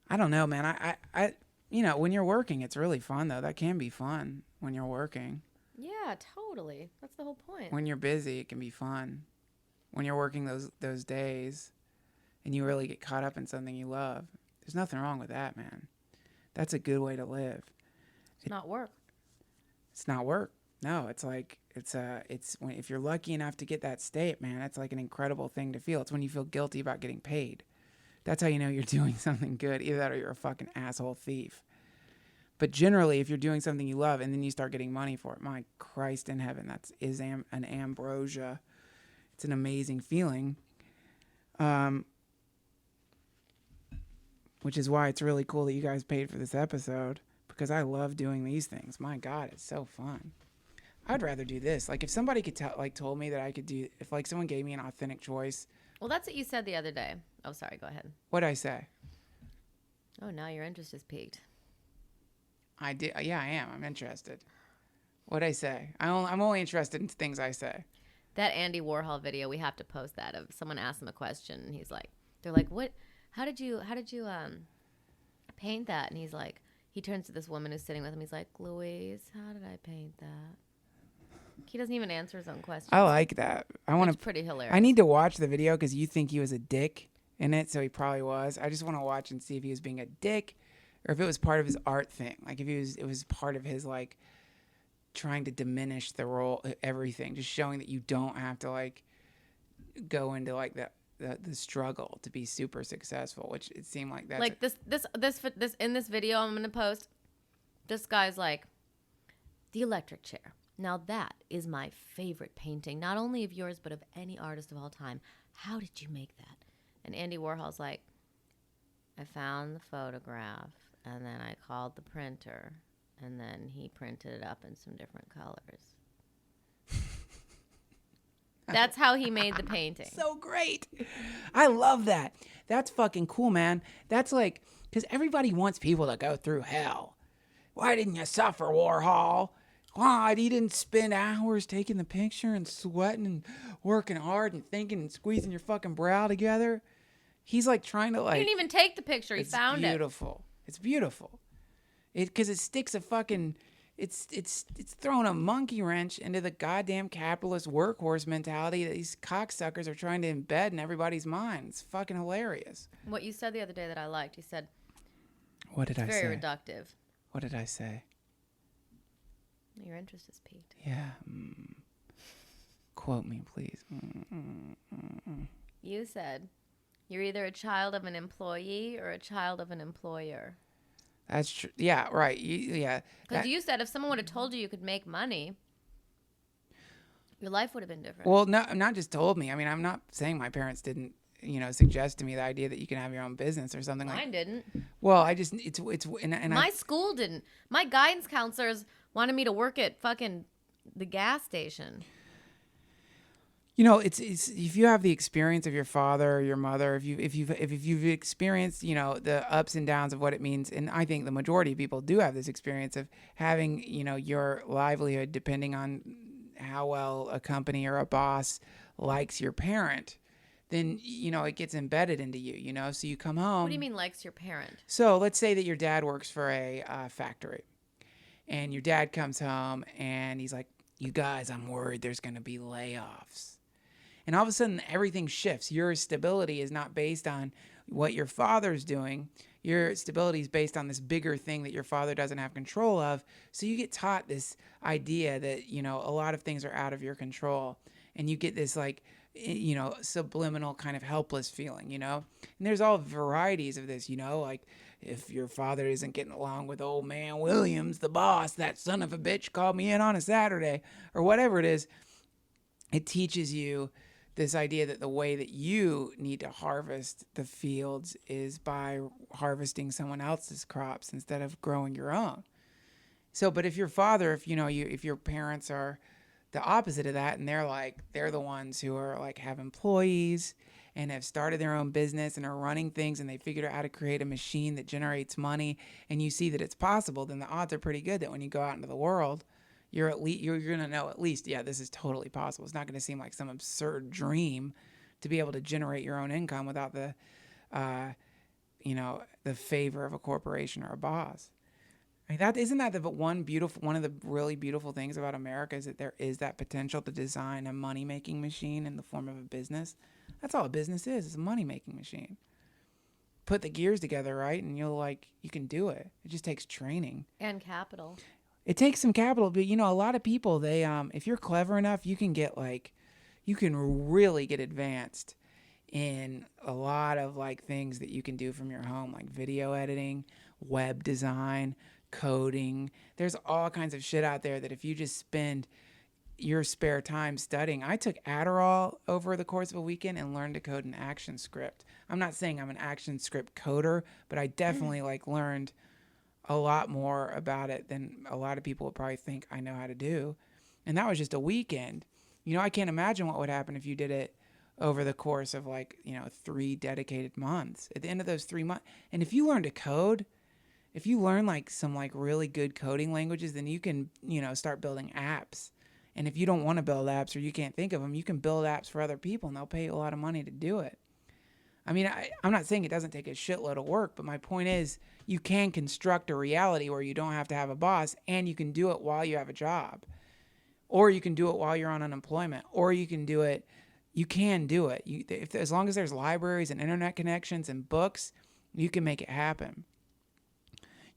I don't know, man. I you know, when you're working, it's really fun though. That can be fun when you're working.
Yeah, totally. That's the whole point.
When you're busy, it can be fun. When you're working those days and you really get caught up in something you love. There's nothing wrong with that, man. That's a good way to live.
It's not work.
It's not work. No, it's like it's when if you're lucky enough to get that state, man, it's like an incredible thing to feel. It's when you feel guilty about getting paid. That's how you know you're doing something good. Either that or you're a fucking asshole thief. But generally, if you're doing something you love and then you start getting money for it, my Christ in heaven, an ambrosia. It's an amazing feeling. Which is why it's really cool that you guys paid for this episode, because I love doing these things. My God, it's so fun. I'd rather do this. Like if somebody could told me that I could do, if like someone gave me an authentic choice.
Well, that's what you said the other day. Oh, sorry. Go ahead.
What'd I say?
Oh, now your interest is piqued.
I did. Yeah, I am. I'm interested. What'd I say? I'm only interested in things I say.
That Andy Warhol video, we have to post that. Of someone asked him a question, and they're like, "What? How did you paint that?" And he's like, he turns to this woman who's sitting with him. He's like, "Louise, how did I paint that?" He doesn't even answer his own question.
I like that.
It's pretty hilarious.
I need to watch the video because you think he was a dick in it, so he probably was. I just want to watch and see if he was being a dick, or if it was part of his art thing. Like if it was part of his like trying to diminish the role, everything, just showing that you don't have to like go into like the struggle to be super successful, which it seemed like that's
like this in this video I'm gonna post. This guy's like, the electric chair. Now that is my favorite painting, not only of yours but of any artist of all time. How did you make that? And Andy Warhol's like, I found the photograph and then I called the printer and then he printed it up in some different colors. That's how he made the painting.
So great. I love that. That's fucking cool, man. That's like, because everybody wants people to go through hell. Why didn't you suffer, Warhol? Why you didn't spend hours taking the picture and sweating and working hard and thinking and squeezing your fucking brow together? He's like trying to like.
He didn't even take the picture. He found it.
It's beautiful. It's beautiful. Because it sticks a fucking. It's throwing a monkey wrench into the goddamn capitalist workhorse mentality that these cocksuckers are trying to embed in everybody's mind. It's fucking hilarious.
What you said the other day that I liked, you said,
what did I say?
Very reductive.
What did I say?
Your interest is piqued.
Yeah. Quote me, please.
You said, you're either a child of an employee or a child of an employer.
That's true. Yeah, right. Yeah.
Because you said if someone would have told you could make money, your life would have been different.
Well, no, not just told me. I mean, I'm not saying my parents didn't, suggest to me the idea that you can have your own business or something.
Mine didn't.
Well, I just, it's
my school didn't. My guidance counselors wanted me to work at fucking the gas station.
It's if you have the experience of your father or your mother, if you've experienced, the ups and downs of what it means, and I think the majority of people do have this experience of having, your livelihood depending on how well a company or a boss likes your parent, then, it gets embedded into you, so you come home.
What do you mean likes your parent?
So let's say that your dad works for a factory, and your dad comes home and he's like, you guys, I'm worried there's going to be layoffs. And all of a sudden, everything shifts. Your stability is not based on what your father's doing. Your stability is based on this bigger thing that your father doesn't have control of. So you get taught this idea that, a lot of things are out of your control. And you get this, like, subliminal kind of helpless feeling, And there's all varieties of this, like if your father isn't getting along with old man Williams, the boss, that son of a bitch called me in on a Saturday, or whatever it is, it teaches you this idea that the way that you need to harvest the fields is by harvesting someone else's crops instead of growing your own. So, but if your father, if your parents are the opposite of that, and they're the ones who are like have employees and have started their own business and are running things, and they figured out how to create a machine that generates money, and you see that it's possible, then the odds are pretty good that when you go out into the world, you're going to know at least, yeah, this is totally possible. It's not going to seem like some absurd dream to be able to generate your own income without the favor of a corporation or a boss. I mean, isn't that one of the really beautiful things about America is that there is that potential to design a money-making machine in the form of a business. That's all a business is. It's a money-making machine. Put the gears together, right? And you can do it. It just takes training.
And capital.
It takes some capital, but a lot of people, they if you're clever enough, you can really get advanced in a lot of things that you can do from your home, like video editing, web design, coding. There's all kinds of shit out there that if you just spend your spare time studying. I took Adderall over the course of a weekend and learned to code an action script. I'm not saying I'm an action script coder, but I definitely learned a lot more about it than a lot of people would probably think I know how to do. And that was just a weekend. I can't imagine what would happen if you did it over the course of 3 dedicated months. At the end of those 3 months, and if you learn to code, if you learn some really good coding languages, then you can, start building apps. And if you don't want to build apps or you can't think of them, you can build apps for other people and they'll pay you a lot of money to do it. I mean, I'm not saying it doesn't take a shitload of work, but my point is you can construct a reality where you don't have to have a boss and you can do it while you have a job. Or you can do it while you're on unemployment. Or you can do it. As long as there's libraries and internet connections and books, you can make it happen.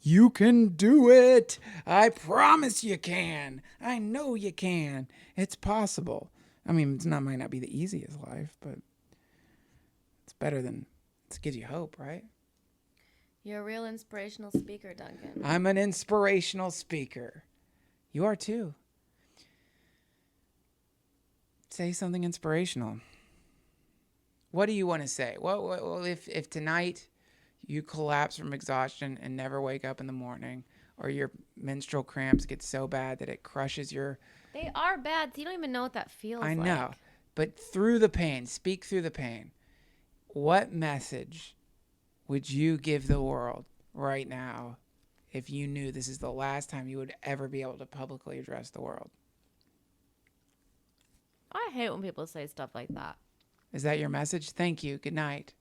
You can do it. I promise you can. I know you can. It's possible. I mean, might not be the easiest life, but it's better than, it gives you hope, right?
You're a real inspirational speaker, Duncan.
I'm an inspirational speaker. You are too. Say something inspirational. What do you want to say? Well, if tonight you collapse from exhaustion and never wake up in the morning, or your menstrual cramps get so bad that it crushes your...
They are bad. So you don't even know what that feels like.
I know. But through the pain, speak through the pain. What message would you give the world right now if you knew this is the last time you would ever be able to publicly address the world?
I hate when people say stuff like that.
Is that your message? Thank you. Good night.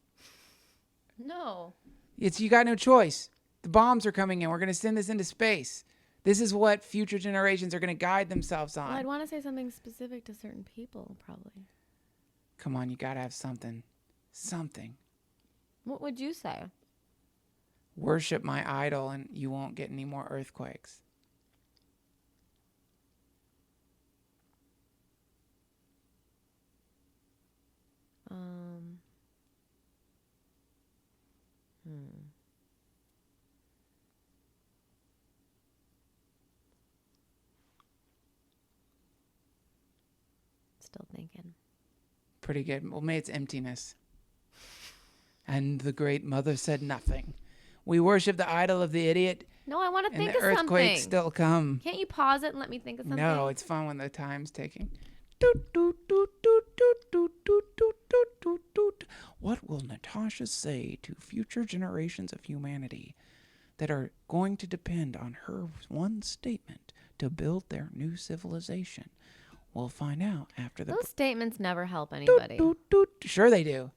No.
You got no choice. The bombs are coming in. We're going to send this into space. This is what future generations are going to guide themselves on.
Well, I'd want to say something specific to certain people, probably.
Come on, you got to have something. Something.
What would you say?
Worship my idol and you won't get any more earthquakes.
Still thinking.
Pretty good. Well, may it's emptiness. And the great mother said nothing. We worship the idol of the idiot.
No, I want to think
of something. And the earthquakes still come.
Can't you pause it and let me think of something?
No, it's fun when the time's ticking. What will Natasha say to future generations of humanity that are going to depend on her one statement to build their new civilization? We'll find out after the...
Those statements never help anybody.
Sure they do.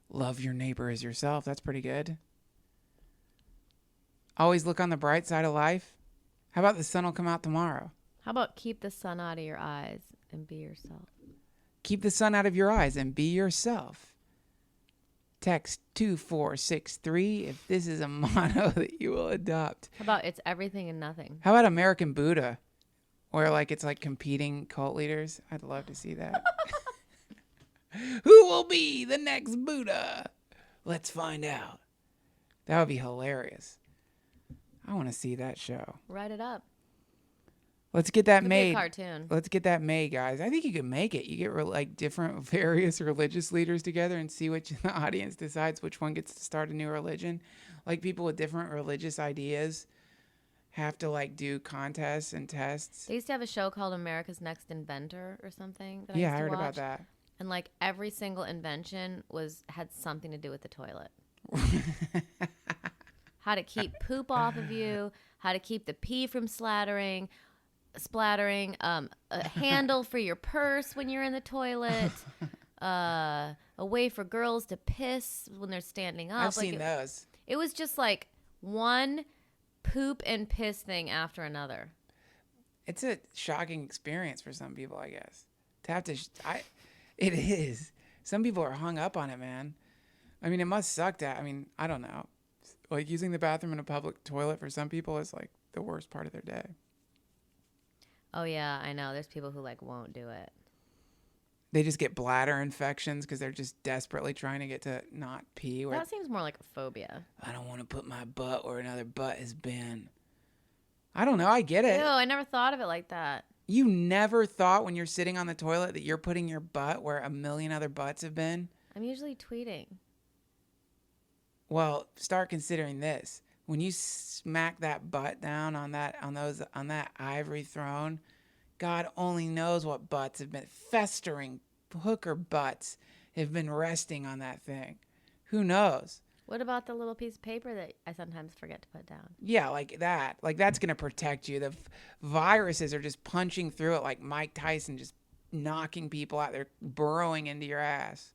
Love your neighbor as yourself. That's pretty good. Always look on the bright side of life. How about the sun will come out tomorrow?
How about keep the sun out of your eyes and be yourself?
Keep the sun out of your eyes and be yourself. Text 2463 if this is a motto that you will adopt.
How about it's everything and nothing?
How about American Buddha? Where it's competing cult leaders. I'd love to see that. Who will be the next Buddha? Let's find out. That would be hilarious. I want to see that show.
Write it up.
Let's get that
Could
made.
Be a cartoon.
Let's get that made, guys. I think you can make it. You get different various religious leaders together and see which the audience decides which one gets to start a new religion. People with different religious ideas have to do contests and tests.
They used to have a show called America's Next Inventor or something.
I heard about that.
And every single invention had something to do with the toilet. How to keep poop off of you, how to keep the pee from splattering, a handle for your purse when you're in the toilet, a way for girls to piss when they're standing up.
I've seen those.
It was just one poop and piss thing after another.
It's a shocking experience for some people, I guess. To have to, it is. Some people are hung up on it, man. I mean, it must suck to, I don't know. Using the bathroom in a public toilet for some people is the worst part of their day.
Oh yeah, I know. There's people who won't do it.
They just get bladder infections because they're just desperately trying to get to not pee.
That seems more like a phobia.
I don't want to put my butt where another butt has been. I don't know. I get it.
Ew, I never thought of it like that.
You never thought when you're sitting on the toilet that you're putting your butt where a million other butts have been?
I'm usually tweeting.
Well, start considering this. When you smack that butt down on that ivory throne, God only knows what butts have been festering. Hooker butts have been resting on that thing. Who knows?
What about the little piece of paper that I sometimes forget to put down?
Yeah, like that. Like that's going to protect you. The viruses are just punching through it like Mike Tyson, just knocking people out there, burrowing into your ass.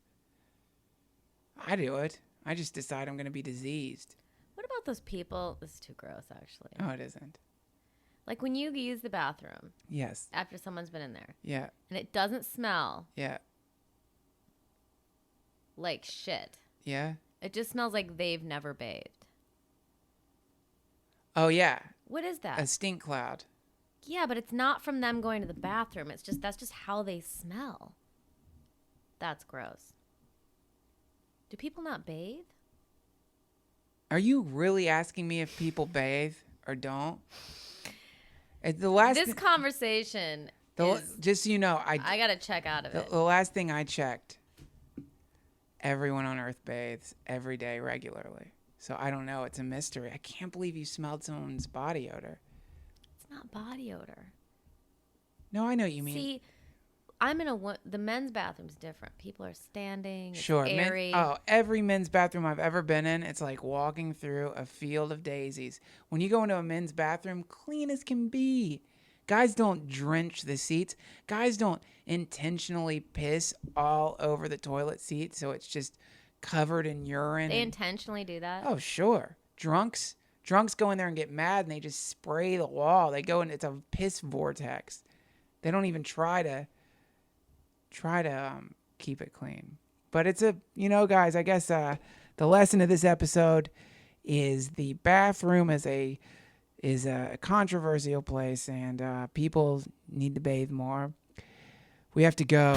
I do it. I just decide I'm going to be diseased.
What about those people? This is too gross, actually.
Oh, it isn't.
Like when you use the bathroom.
Yes.
After someone's been in there.
Yeah.
And it doesn't smell.
Yeah.
Like shit.
Yeah.
It just smells like they've never bathed.
Oh, yeah.
What is that?
A stink cloud.
Yeah, but it's not from them going to the bathroom. That's just how they smell. That's gross. Do people not bathe?
Are you really asking me if people bathe or don't?
This conversation is,
just so you know, I
got to check out of it.
The last thing I checked, everyone on Earth bathes every day regularly. So I don't know. It's a mystery. I can't believe you smelled someone's body odor.
It's not body odor.
No, I know what you mean.
See, the men's bathroom's different. People are standing. It's
Sure.
airy.
Every men's bathroom I've ever been in, it's like walking through a field of daisies. When you go into a men's bathroom, clean as can be. Guys don't drench the seats. Guys don't intentionally piss all over the toilet seat so it's just covered in urine.
They intentionally do that?
Oh, sure. Drunks go in there and get mad and they just spray the wall. They go and it's a piss vortex. They don't even try to keep it clean. But it's guys, I guess the lesson of this episode is the bathroom is a controversial place and people need to bathe more. We have to go.